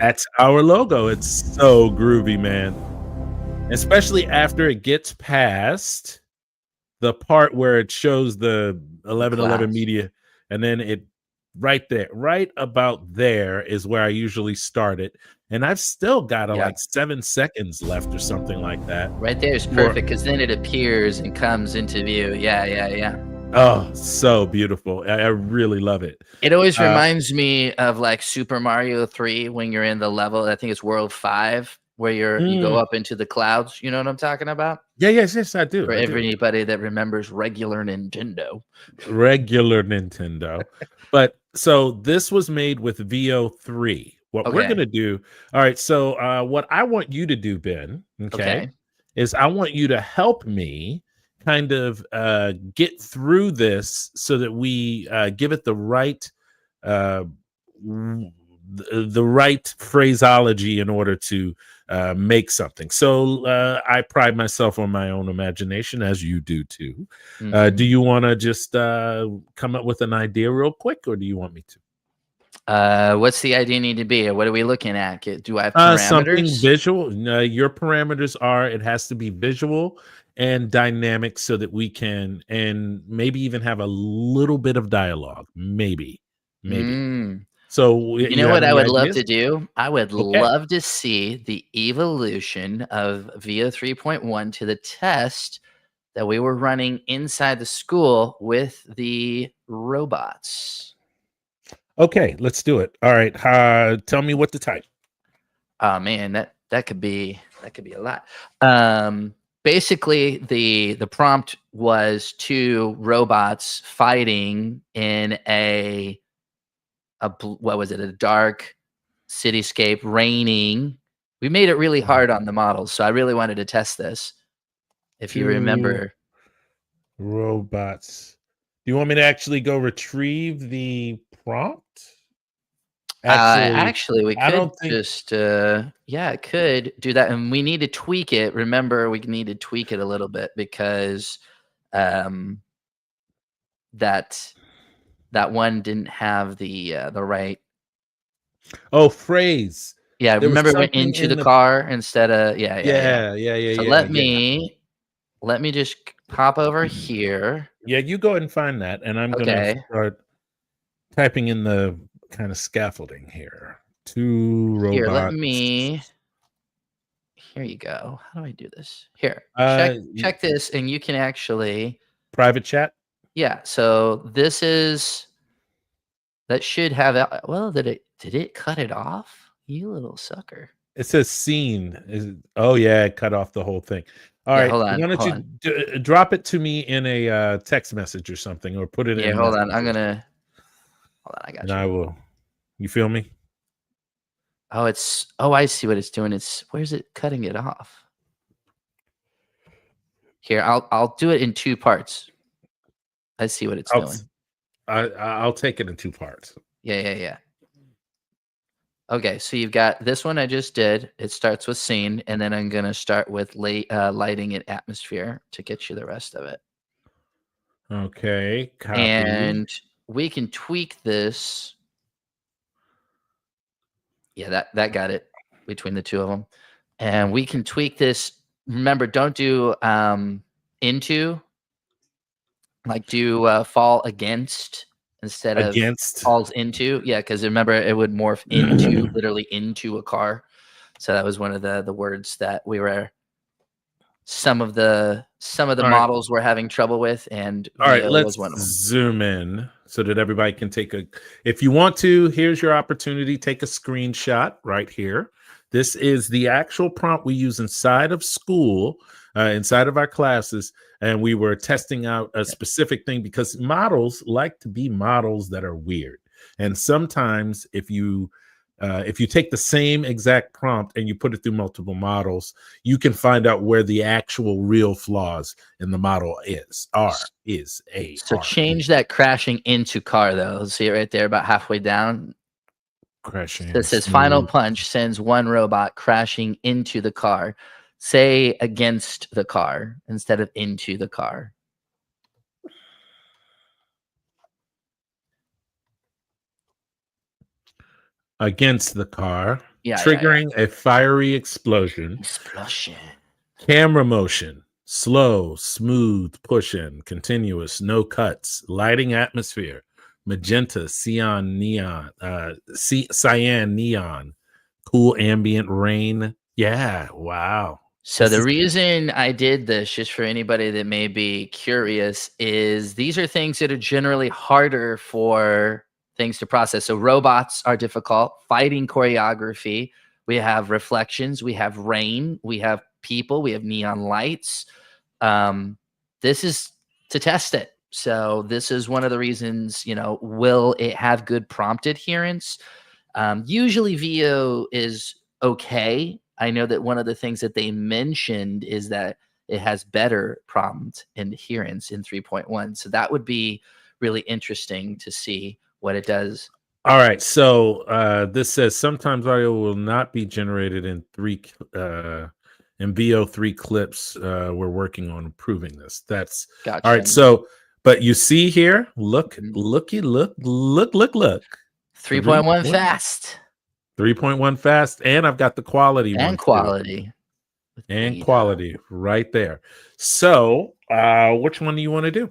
That's our logo. It's so groovy, man. Especially after it gets past the part where it shows the 1111 Media, and then it right about there is where I usually start it. And I've still got like 7 seconds left or something like that. Right there is perfect because then it appears and comes into view. Yeah. Oh, so beautiful. I really love it. It always reminds me of like Super Mario 3 when you're in the level, I think it's World 5, where you go up into the clouds. You know what I'm talking about? Yeah, yes, I do. For everybody that remembers regular Nintendo. But so this was made with VO3. What we're going to do. All right. So what I want you to do, Ben, is I want you to help me kind of get through this so that we give it the right uh, the right phraseology in order to make something. So I pride myself on my own imagination, as you do too. Do you want to just come up with an idea real quick, or do you want me to? What's the idea need to be? What are we looking at? Do I have Something parameters? visual. Your parameters are it has to be visual and dynamic so that we can, and maybe even have a little bit of dialogue. Maybe. Mm. So You you know have what I any would love ideas? to do? I would Okay. love to see the evolution of VO 3.1 to the test that we were running inside the school with the robots. Okay, let's do it. All right. Tell me what to type. Oh man, that could be a lot. Basically, the prompt was two robots fighting in what was it? A dark cityscape, raining. We made it really hard on the models, so I really wanted to test this. If you Two remember, robots. Do you want me to actually go retrieve the prompt? Actually, actually, we I could don't think. just, yeah, it could do that, and we need to tweak it. Remember, we need to tweak it a little bit because um, that that one didn't have the right. Oh, phrase. Yeah, There was remember it went something into the in the. car instead of yeah. So Yeah. let me just pop over here. Yeah, you go ahead and find that, and I'm gonna Okay, start typing in the kind of scaffolding here. Two here, robots. here you go. How do I do this? Here, Uh, y- check this, and you can actually, Private chat. yeah. So this is that should have well, did it cut it off? You little sucker. It says scene. Oh yeah, it cut off the whole thing. All Yeah, right, why don't hold you on. drop it to me in a text message or something, or put it Yeah, in hold on. messages, Hold on. I and got I you. will. You feel me? Oh, I see what it's doing. Where's it cutting it off? Here, I'll do it in two parts. I see what it's I'll doing. I'll take it in two parts. Yeah. Okay, so you've got this one I just did. It starts with scene, and then I'm gonna start with lighting and atmosphere to get you the rest of it. Okay, copy. And we can tweak this. Yeah, that got it between the two of them. And we can tweak this. Remember, don't do into, like do fall against instead of Against. falls into. Yeah, because remember it would morph into literally into a car. So that was one of the words that we were some of the All right. models were having trouble with, and All right, VO let's was one of them. zoom in so that everybody can take a. If you want to, here's your opportunity. Take a screenshot right here. This is the actual prompt we use inside of school, inside of our classes, and we were testing out a specific thing because models like to be models that are weird. And sometimes, if you take the same exact prompt and you put it through multiple models, you can find out where the actual real flaws in the model is. So change that crashing into car though. See it right there, about halfway down. Crashing. This says final punch sends one robot crashing into the car. Say against the car instead of into the car. Against the car, Yeah. triggering a fiery explosion. Camera motion, slow, smooth, push-in, continuous, no cuts, lighting atmosphere, magenta, cyan, neon, cyan, neon, cool ambient rain. Yeah, wow. So the reason I did this, just for anybody that may be curious, is these are things that are generally harder for things to process. So robots are difficult, fighting choreography. We have reflections, we have rain, we have people, we have neon lights. This is to test it. So this is one of the reasons, will it have good prompt adherence? Usually VO is okay. I know that one of the things that they mentioned is that it has better prompt adherence in 3.1. So that would be really interesting to see what it does. All right, so this says sometimes audio will not be generated in in VO3 clips. We're working on improving this. That's Gotcha. all right. So, but you see here, look, Mhm. look. 3.1 fast 3.1 fast, and I've got the quality one and too. quality. with And data. quality right there. So, which one do you want to do?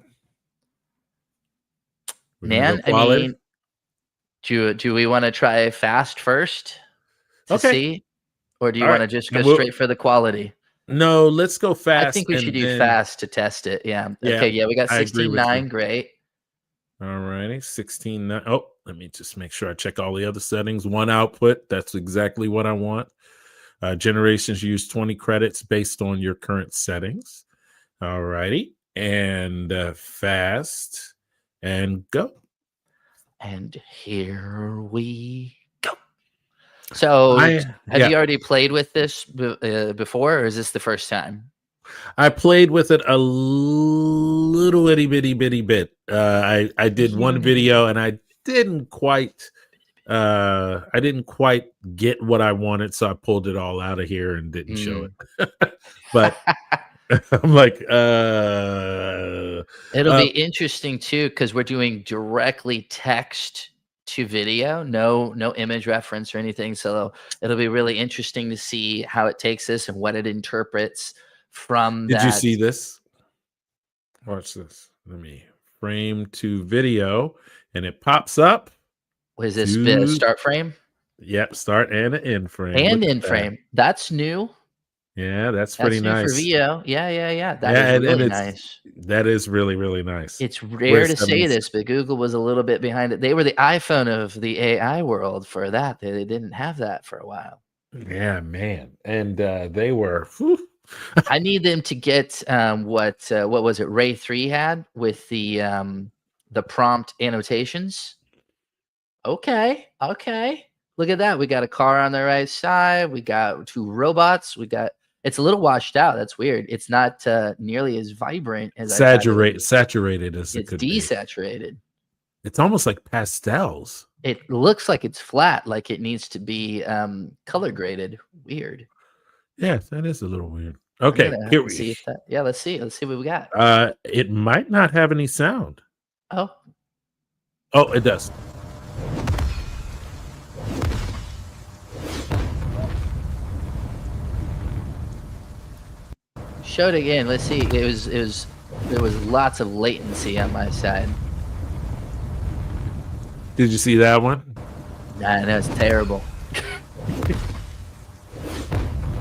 We're gonna go Man, I quality? mean, do we want to try fast first to Okay. see, or do you All want right. to just go And we'll, straight for the quality? no, let's go I fast think we should and do then fast to test it. Yeah. yeah, Okay. Yeah, we got I agree with 16:9. you. Great. All righty, 16. Oh, let me just make sure I check all the other settings. One output, that's exactly what I want. Generations use 20 credits based on your current settings. All righty, and fast and go. And here we go. So, have you already played with this before, or is this the first time? I played with it a little itty bitty bit. I did one video and I didn't quite get what I wanted, so I pulled it all out of here and didn't show it. But I'm like, It'll be interesting too, because we're doing directly text to video, no image reference or anything. So it'll be really interesting to see how it takes this and what it interprets from did you that. see this? Watch this. Let me frame to video, and it pops up. Was this the start frame? Yep, start and an end frame. And Look at end that. frame. That's new. Yeah, that's pretty That's new for nice. VO. Yeah. That Yeah, is and really it's nice. that is really, really nice. It's Wait rare a to say this, but Google was a little bit behind it. They were the iPhone of the AI world for that. They didn't have that for a while. Yeah, man. And they were I need them to get what was it Ray 3 had with the prompt annotations. Okay. Look at that. We got a car on the right side. We got two robots. It's a little washed out. That's weird. It's not nearly as vibrant as I thought it would be. saturated as it It's could be. desaturated. It's almost like pastels. It looks like it's flat, like it needs to be color graded. Weird. Yeah, that is a little weird. Okay, here we see if that. Yeah, let's see. Let's see what we got. it might not have any sound. Oh, it does. show it again. Let's see. There was lots of latency on my side. Did you see that one? Nah, that's terrible.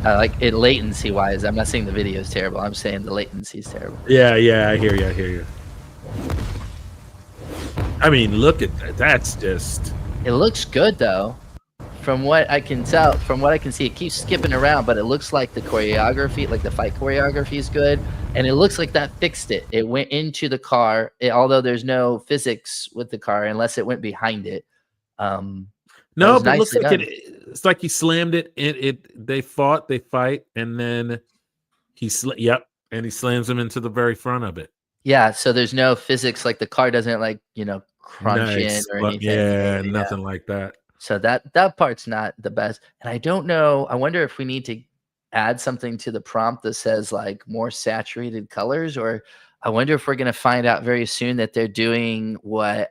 Like it latency wise, I'm not saying the video is terrible. I'm saying the latency is terrible. Yeah, I hear you. I mean, look at that. That's just. It looks good though. From what I can tell, from what I can see, it keeps skipping around, but it looks like the choreography, like the fight choreography is good. And it looks like that fixed it. It went into the car, although there's no physics with the car unless it went behind it. No, but it looks like it's like he slammed it. They fight, and then and he slams him into the very front of it. Yeah, so there's no physics, like the car doesn't crunch in or anything. Yeah, nothing like that. So that part's not the best. And I don't know. I wonder if we need to add something to the prompt that says like more saturated colors, or I wonder if we're gonna find out very soon that they're doing what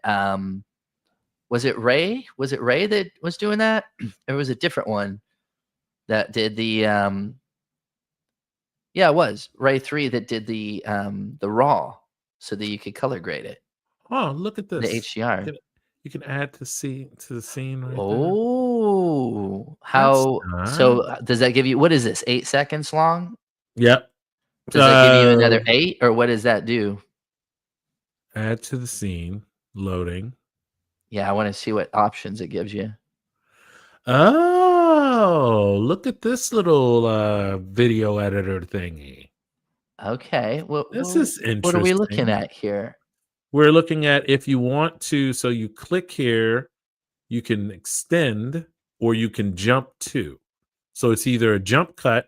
was it Ray? Was it Ray that was doing that? Or was it a different one that did the yeah, it was Ray 3 that did the raw so that you could color grade it. Oh, look at this. The HDR. You can add to the scene right there. Oh, how so does that give you, what is this, 8 seconds long? Yep. Does that give you another 8, or what does that do? Add to the scene, loading. Yeah, I want to see what options it gives you. Oh, look at this little video editor thingy. Okay. Well, this is interesting. What are we looking at here? We're looking at, if you want to, so you click here, you can extend or you can jump to. So it's either a jump cut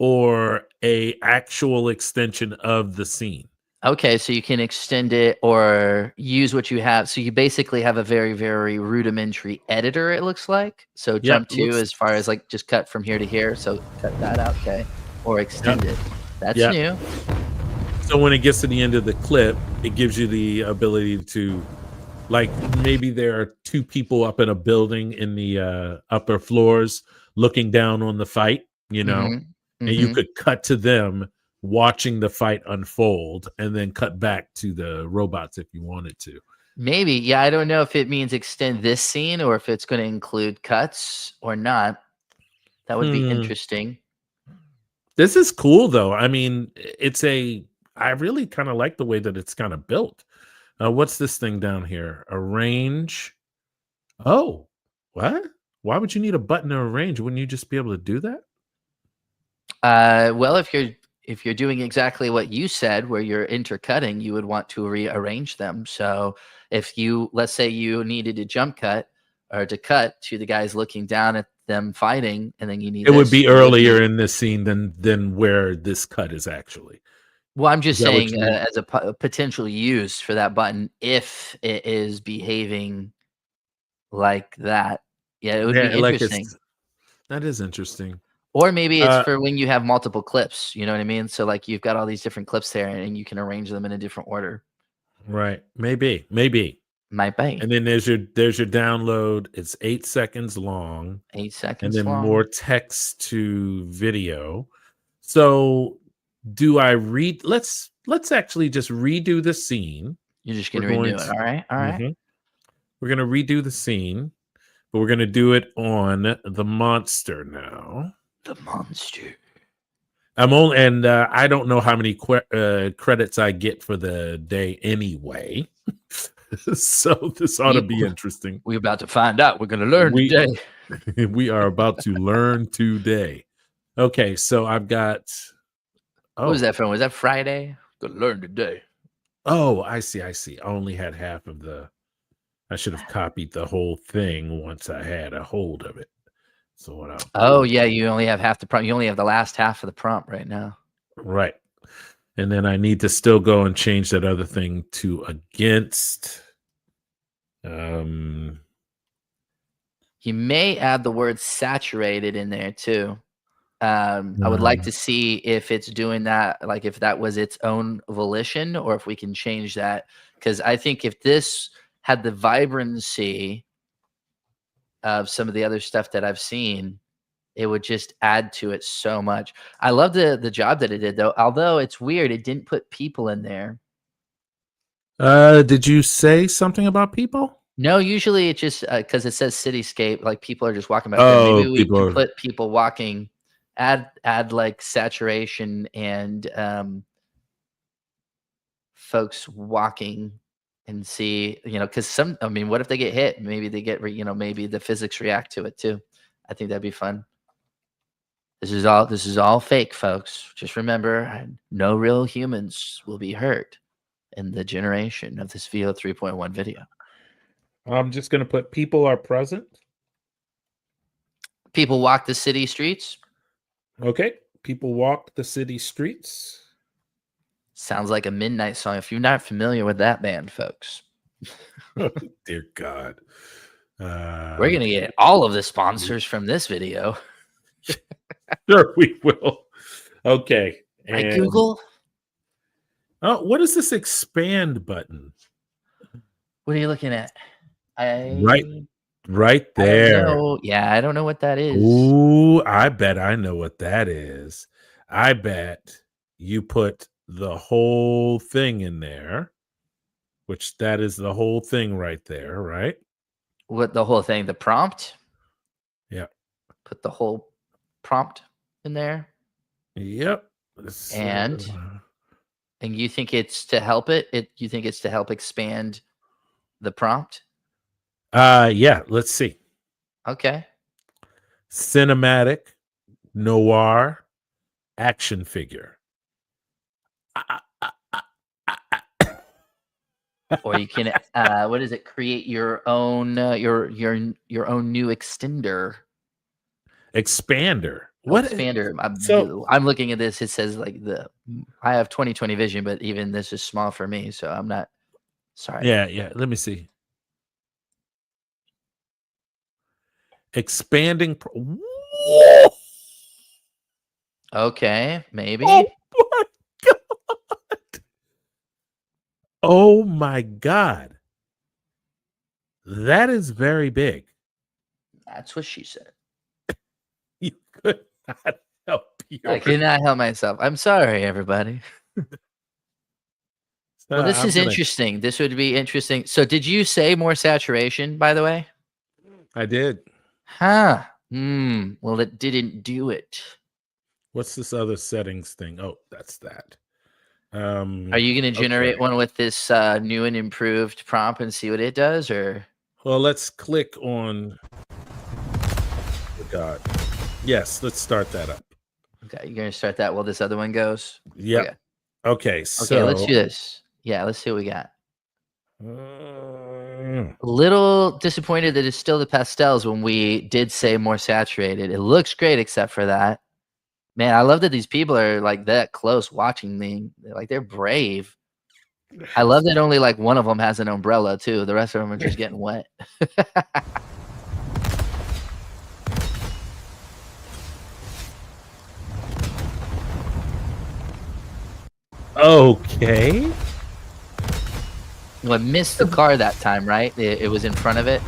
or a actual extension of the scene. Okay, so you can extend it or use what you have. So you basically have a very, very rudimentary editor, it looks like. So Yep, jump to as far as like just cut from here to here. So cut that out, okay. Or extend it. That's Yep. new. So when it gets to the end of the clip, it gives you the ability to, like, maybe there are two people up in a building in the upper floors looking down on the fight, Mhm. and you Mhm. could cut to them watching the fight unfold and then cut back to the robots if you wanted to. Maybe. Yeah, I don't know if it means extend this scene or if it's going to include cuts or not. That would be Hmm. interesting. This is cool though. I mean, I really kind of like the way that it's kind of built. What's this thing down here? Arrange. Oh, what? Why would you need a button to arrange? Wouldn't you just be able to do that? Well, if you're doing exactly what you said, where you're intercutting, you would want to rearrange them. So if you, let's say you needed to jump cut or to cut to the guys looking down at them fighting, and then you need It would this, be you would need. earlier in this scene than where this cut is actually. Well, I'm Is just that what saying you mean? as a potential use for that button, if it is behaving like that, yeah, it would be Yeah, like interesting. it's that is interesting. Or maybe it's Uh, for when you have multiple clips, you know what I mean? So, like, you've got all these different clips there, and you can arrange them in a different order. right. Maybe. Might be And then there's your download. It's 8 seconds long, 8 and seconds then long. more text to video. So do I read let's actually just redo the scene. You're just We're gonna going redo it. to All right, all right. Mhm. We're gonna redo the scene, but we're gonna do it on the monster now. The monster. I don't know how many credits I get for the day anyway. So this ought to You, be interesting. we're about to find out. We're gonna learn We today. we are about to learn today. Okay, so I've got What was oh that from? Was that Friday? Gonna learn today. oh I see. I only had half of I should have copied the whole thing once I had a hold of it. So what I'll Oh do, yeah, you only have half the prompt. You only have the last half of the prompt right now. right. And then I need to still go and change that other thing to against. Um, You may add the word saturated in there too. I would like um, to see if it's doing that, like if that was its own volition, or if we can change that. Because I think if this had the vibrancy of some of the other stuff that I've seen, it would just add to it so much. I love the job that it did, though. Although it's weird, it didn't put people in there. did you say something about people? No, usually it just because it says cityscape, like people are just walking back there. Maybe Oh, we can people. put people walking, add like saturation and folks walking and see, because I mean, what if they get hit? Maybe they get, maybe the physics react to it too. I think that'd be fun. This is all fake, folks. Just remember, no real humans will be hurt in the generation of this VO 3.1 video. I'm just going to put people are present. People walk the city streets. Okay. People walk the city streets. Sounds like a Midnight song. If you're not familiar with that band, folks, Oh, dear God. we're going to get all of the sponsors from this video. Sure, we will. Okay. Right, And Google? oh, what is this expand button? What are you looking at? Right I don't there. know. Yeah, I don't know what that is. Ooh, I bet I know what that is. I bet you put the whole thing in there, which that is the whole thing right there, right? What, the whole thing? The prompt? Yeah. Put the whole prompt in there. Yep. And you think it's to help it? You think it's to help expand the prompt? Yeah, let's see. Okay. Cinematic, noir, action figure. Or you can what is it? Create your own your own new extender. Expander. What? Expander. So I'm looking at this. It says like I have 20/20 vision, but even this is small for me, so I'm not. Sorry. yeah. Let me see. Expanding. Whoa! Okay, maybe. Oh my god! Oh my god! That is very big. That's what she said. You could not help I cannot help myself. I'm sorry, everybody. Well, this is interesting. This would be interesting. So, did you say more saturation, by the way? I did. Huh. Well, it didn't do it. What's this other settings thing? Oh, that's that. Are you going to generate Okay. one with this new and improved prompt and see what it does, or? Well, let's click on. Oh God. Yes, let's start that up. Okay, you're going to start that while this other one goes. Yep. Okay. Okay, let's do this. Yeah, let's see what we got. Mm. A little disappointed that it's still the pastels when we did say more saturated. It looks great except for that. Man, I love that these people are like that close watching me. They're brave. I love that only like one of them has an umbrella too. The rest of them are just getting wet. Okay. Well, I missed the car that time, right? It was in front of it.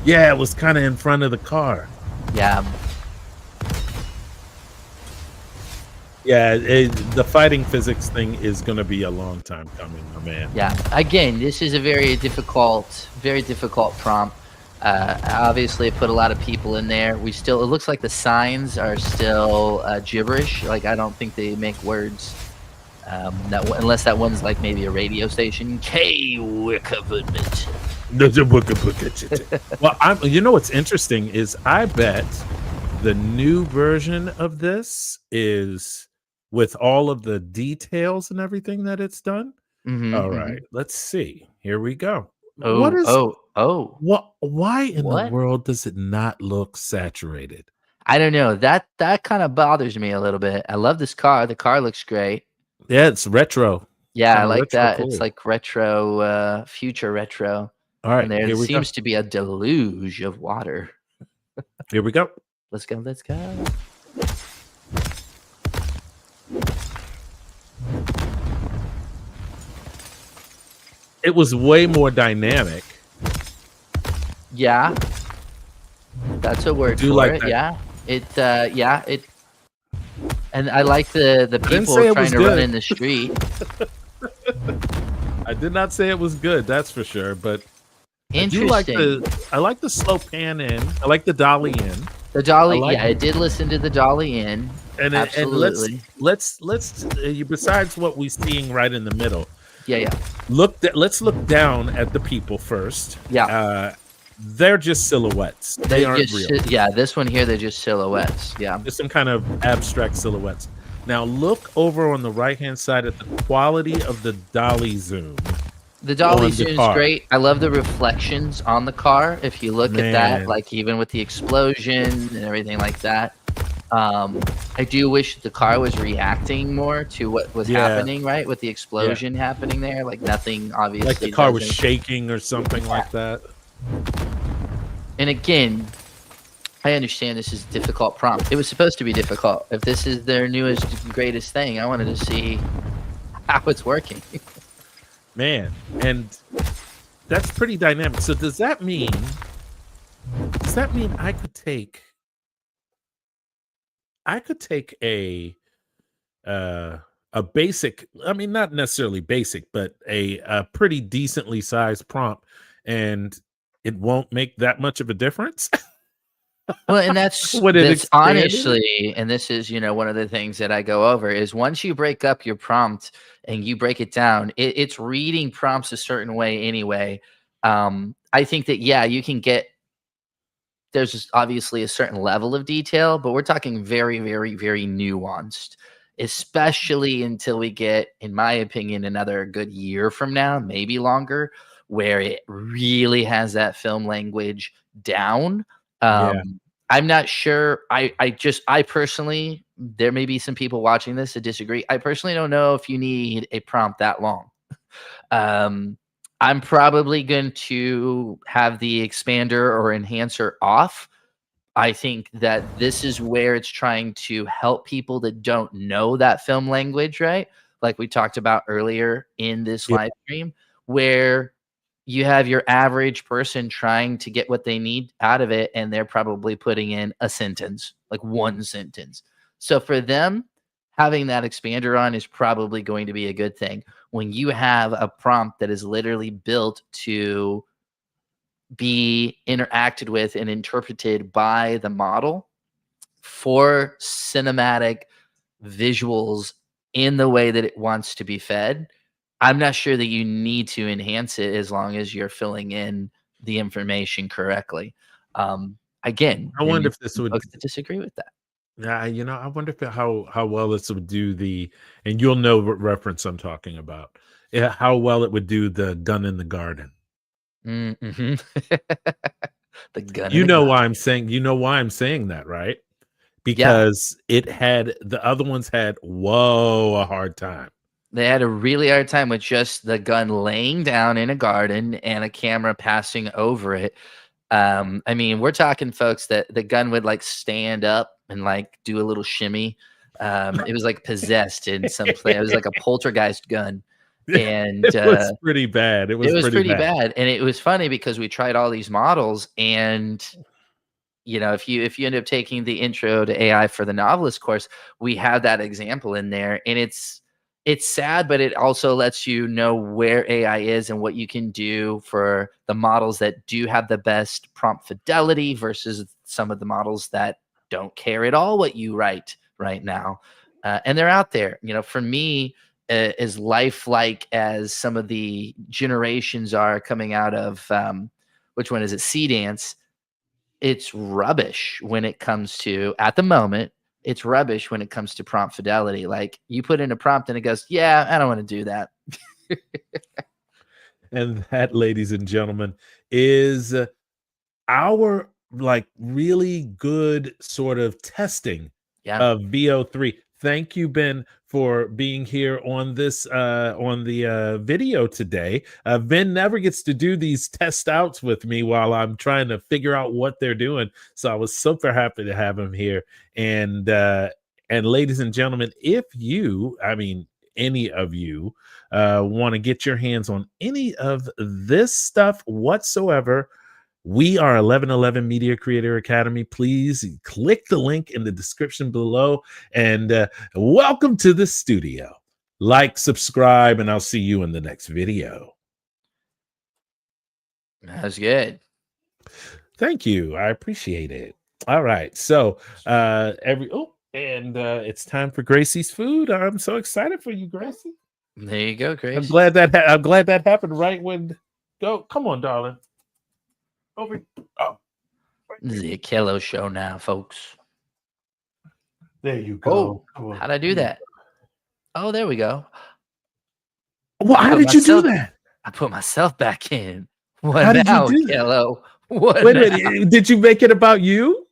Yeah, it was kind of in front of the car. Yeah. Yeah, the fighting physics thing is going to be a long time coming, my man. Yeah. Again, this is a very difficult prompt. Obviously, it put a lot of people in there. It looks like the signs are still gibberish. Like, I don't think they make words. Unless that one's like maybe a radio station. Well, you know what's interesting is I bet the new version of this is with all of the details and everything that it's done. All right, let's see. Here we go. Why in the world does it not look saturated? I don't know. That kind of bothers me a little bit. I love this car. The car looks great. Yeah, it's retro. Yeah, I like that. Cool. It's like retro, future retro. All right, and there seems to be a deluge of water. Here we go. Let's go. Let's go. It was way more dynamic. Yeah. That's a word for it. Yeah. It and I like the people trying to run in the street. I did not say it was good, that's for sure, but interesting. I like the slow pan in. I like the dolly in. The dolly, I did listen to the dolly in. And absolutely. And let's besides what we're seeing right in the middle. Yeah. Let's look down at the people first. Yeah. They're just silhouettes. They aren't real. Yeah, this one here, they're just silhouettes. Yeah. Just some kind of abstract silhouettes. Now look over on the right-hand side at the quality of the dolly zoom. The dolly zoom is great. I love the reflections on the car. If you look at that, like even with the explosion and everything like that. I do wish the car was reacting more to what was happening, right? With the explosion happening there. Like nothing obviously. Like the car was shaking or something like that. And again, I understand this is a difficult prompt. It was supposed to be difficult. If this is their newest, greatest thing, I wanted to see how it's working. Man, and that's pretty dynamic. So does that mean I could take a basic, I mean not necessarily basic, but a pretty decently sized prompt, and it won't make that much of a difference? Well, and that's honestly, and this is, one of the things that I go over is once you break up your prompt and you break it down, it's reading prompts a certain way anyway. I think that, you can get, there's just obviously a certain level of detail, but we're talking very, very, very nuanced, especially until we get, in my opinion, another good year from now, maybe longer, where it really has that film language down. I'm not sure. I personally, there may be some people watching this that disagree. I personally don't know if you need a prompt that long. I'm probably going to have the expander or enhancer off. I think that this is where it's trying to help people that don't know that film language, right? Like we talked about earlier in this Yeah. live stream, where you have your average person trying to get what they need out of it, and they're probably putting in a sentence, like one sentence. So for them, having that expander on is probably going to be a good thing. When you have a prompt that is literally built to be interacted with and interpreted by the model for cinematic visuals in the way that it wants to be fed, I'm not sure that you need to enhance it as long as you're filling in the information correctly. Again, I there may wonder be if this some would. folks that disagree with that. Yeah, I wonder if how well this would do and you'll know what reference I'm talking about. Yeah, how well it would do the gun in the garden. Mm-hmm. The gun in You the know gun. why I'm saying that, right? Yeah, Because the other ones had a hard time. they had a really hard time with just the gun laying down in a garden and a camera passing over it. I mean, we're talking folks that the gun would like stand up and like do a little shimmy. It was like possessed in some place. It was like a poltergeist gun. And It was pretty bad. It it was was pretty pretty bad. bad. And it was funny because we tried all these models, and if you end up taking the intro to AI for the novelist course, we have that example in there, and it's sad, but it also lets you know where AI is and what you can do for the models that do have the best prompt fidelity versus some of the models that don't care at all what you write right now. And they're out there. For me, as lifelike as some of the generations are coming out of, which one is it? Sea Dance. It's rubbish when it comes to, at the moment, it's rubbish when it comes to prompt fidelity. Like you put in a prompt and it goes, yeah, I don't want to do that. And that, ladies and gentlemen, is our like really good sort of testing Yeah. of VO3. Thank you, Ben, for being here on this on the video today. Ben never gets to do these test outs with me while I'm trying to figure out what they're doing. So I was super happy to have him here. And ladies and gentlemen, if you, any of you want to get your hands on any of this stuff whatsoever, we are 1111 Media Creator Academy. Please click the link in the description below and welcome to the studio. Like, subscribe, and I'll see you in the next video. That's good. Thank you. I appreciate it. All right. So it's time for Gracie's food. I'm so excited for you, Gracie. There you go, Grace. I'm glad that happened right when come on, darling. Over. Oh. This is the Kello show now, folks. There you go. Oh, how'd I do that? Oh, there we go. Well, how did you do that? I put myself back in. What How did now, you do that? Kello? What Wait now? a minute. Did you make it about you?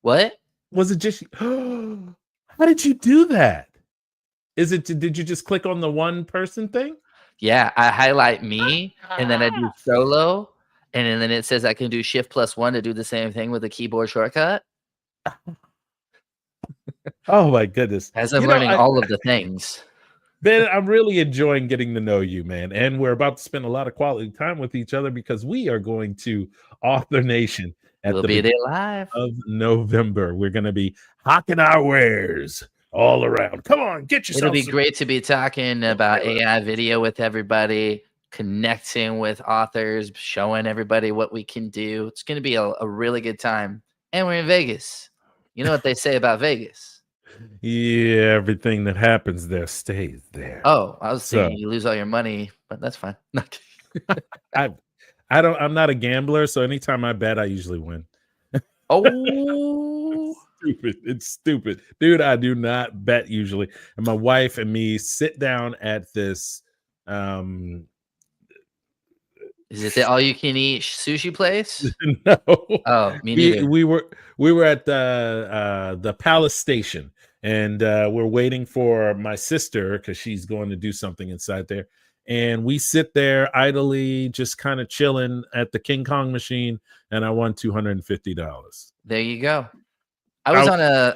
What? Was it just how did you do that? Did you just click on the one person thing? Yeah, I highlight me and then I do solo, and then it says I can do Shift+1 to do the same thing with a keyboard shortcut. Oh my goodness. As I'm learning all of the things. Ben, I'm really enjoying getting to know you, man. And we're about to spend a lot of quality time with each other because we are going to Author Nation at We'll the be there beginning live. of November. We're going to be hawking our wares all around. Come on, get yourself. It'll be great to be talking about AI video with everybody, connecting with authors, showing everybody what we can do. It's going to be a really good time. And we're in Vegas. You know what they say about Vegas? Yeah, everything that happens there stays there. Oh, I was saying you lose all your money, but that's fine. I'm not a gambler, so anytime I bet, I usually win. Oh, It's stupid, dude. I do not bet usually. And my wife and me sit down at this Is it the all-you-can-eat sushi place? No. Oh, me we, neither. we were at the Palace Station, and we're waiting for my sister because she's going to do something inside there. And we sit there idly, just kind of chilling at the King Kong machine, and I won $250. There you go. I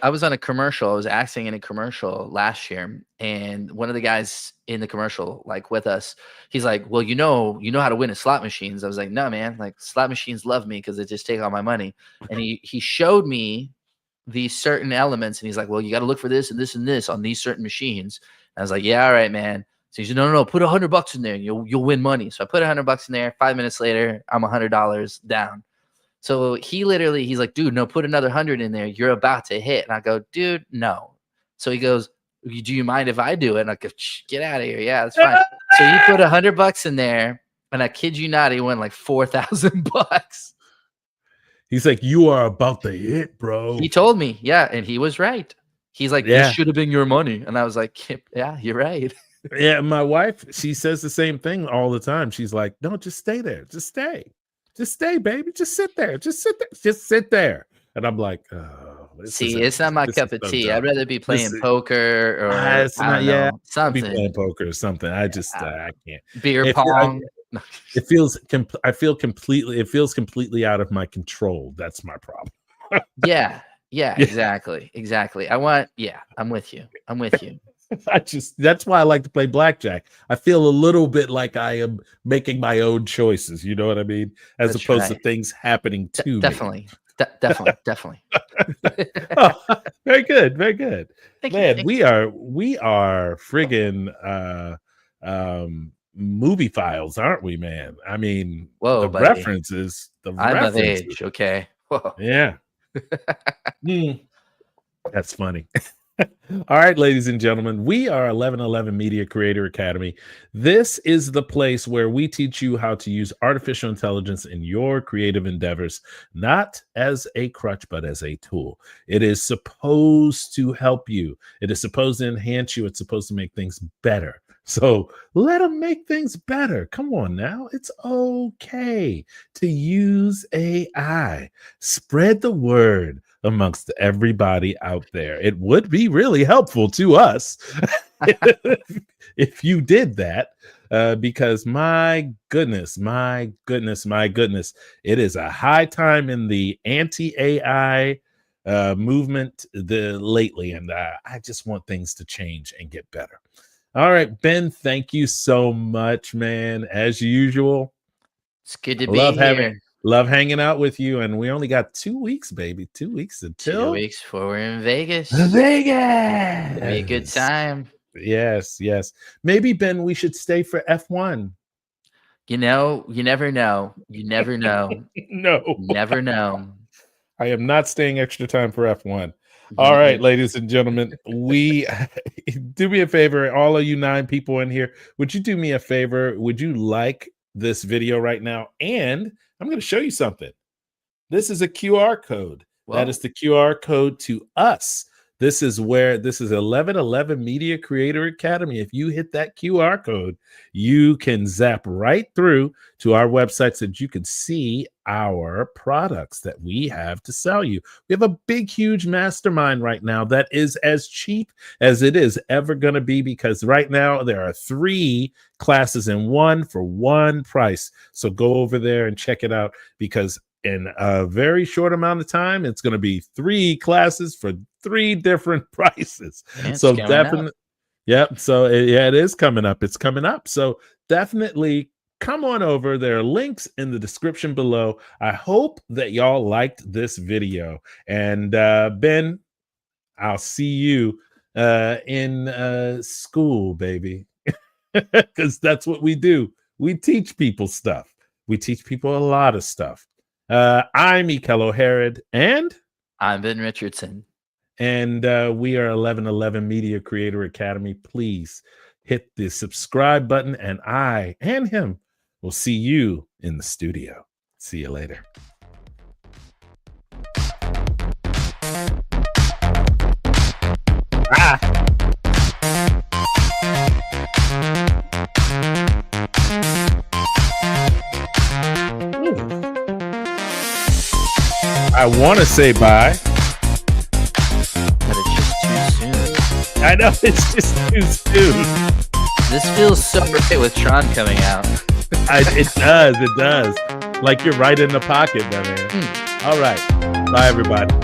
was on a commercial. I was acting in a commercial last year, and one of the guys in the commercial, like with us, he's like, "Well, you know how to win at slot machines." I was like, "No, man. Like slot machines love me because they just take all my money." And he showed me these certain elements, and he's like, "Well, you got to look for this and this and this on these certain machines." And I was like, "Yeah, all right, man." So he said, "No, put $100 in there, and you'll win money." So I put $100 in there. 5 minutes later, I'm $100 down. So he's like, "Dude, no, put another 100 in there. You're about to hit." And I go, "Dude, no." So he goes, "Do you mind if I do it?" And I go, "Get out of here." Yeah, that's fine. So he put $100 in there, and I kid you not, he won like $4,000. He's like, "You are about to hit, bro." He told me, yeah, and he was right. He's like, "This should have been your money." And I was like, "Yeah, you're right." Yeah, my wife, she says the same thing all the time. She's like, "No, just stay there. Just stay. Just stay, baby. Just sit there. Just sit there. Just sit there." And I'm like, "Oh, see, it's not my cup of tea. I'd rather be playing poker or it's not, something. Be playing poker or something. I just I can't. Beer pong. It feels completely out of my control. That's my problem. Yeah, exactly. I'm with you. That's why I like to play blackjack. I feel a little bit like I am making my own choices. You know what I mean? As opposed to things happening to me. Definitely. Oh, very good. Very good. Thank Man, you. we are friggin' movie files, aren't we, man? I mean, whoa, the buddy. references. I'm of age, okay. Whoa. Yeah. That's funny. All right, ladies and gentlemen, we are 1111 Media Creator Academy. This is the place where we teach you how to use artificial intelligence in your creative endeavors, not as a crutch, but as a tool. It is supposed to help you. It is supposed to enhance you. It's supposed to make things better. So let them make things better. Come on now. It's okay to use AI. Spread the word amongst everybody out there. It would be really helpful to us if you did that, because my goodness, it is a high time in the anti-AI movement lately, and I just want things to change and get better. All right, Ben, thank you so much, man. As usual, it's good to be here. Love hanging out with you, and we only got 2 weeks, baby. 2 weeks until 2 weeks before we're in Vegas. Vegas. It'll be a good time. Yes. Maybe, Ben, we should stay for F1. You know, you never know. No, Never know. I am not staying extra time for F1. All right, ladies and gentlemen, we do me a favor, all of you 9 people in here. Would you do me a favor? Would you like this video right now? And I'm going to show you something. This is a QR code. Whoa. That is the QR code to us. This is 1111 Media Creator Academy. If you hit that QR code, you can zap right through to our website so that you can see our products that we have to sell you. We have a big, huge mastermind right now that is as cheap as it is ever going to be, because right now there are 3 classes in one for one price. So go over there and check it out, because in a very short amount of time, it's going to be 3 classes for 3 different prices. So definitely, yep. So it is coming up. It's coming up. So definitely come on over. There are links in the description below. I hope that y'all liked this video. And Ben, I'll see you in school, baby, because that's what we do. We teach people stuff. We teach people a lot of stuff. I'm Mikel O'Harrod, and I'm Ben Richardson. And we are 1111 Media Creator Academy. Please hit the subscribe button, and I and him will see you in the studio. See you later. I want to say bye. But it's just too soon. I know it's just too soon. This feels so right with Tron coming out. It does. Like you're right in the pocket, my man. All right. Bye, everybody.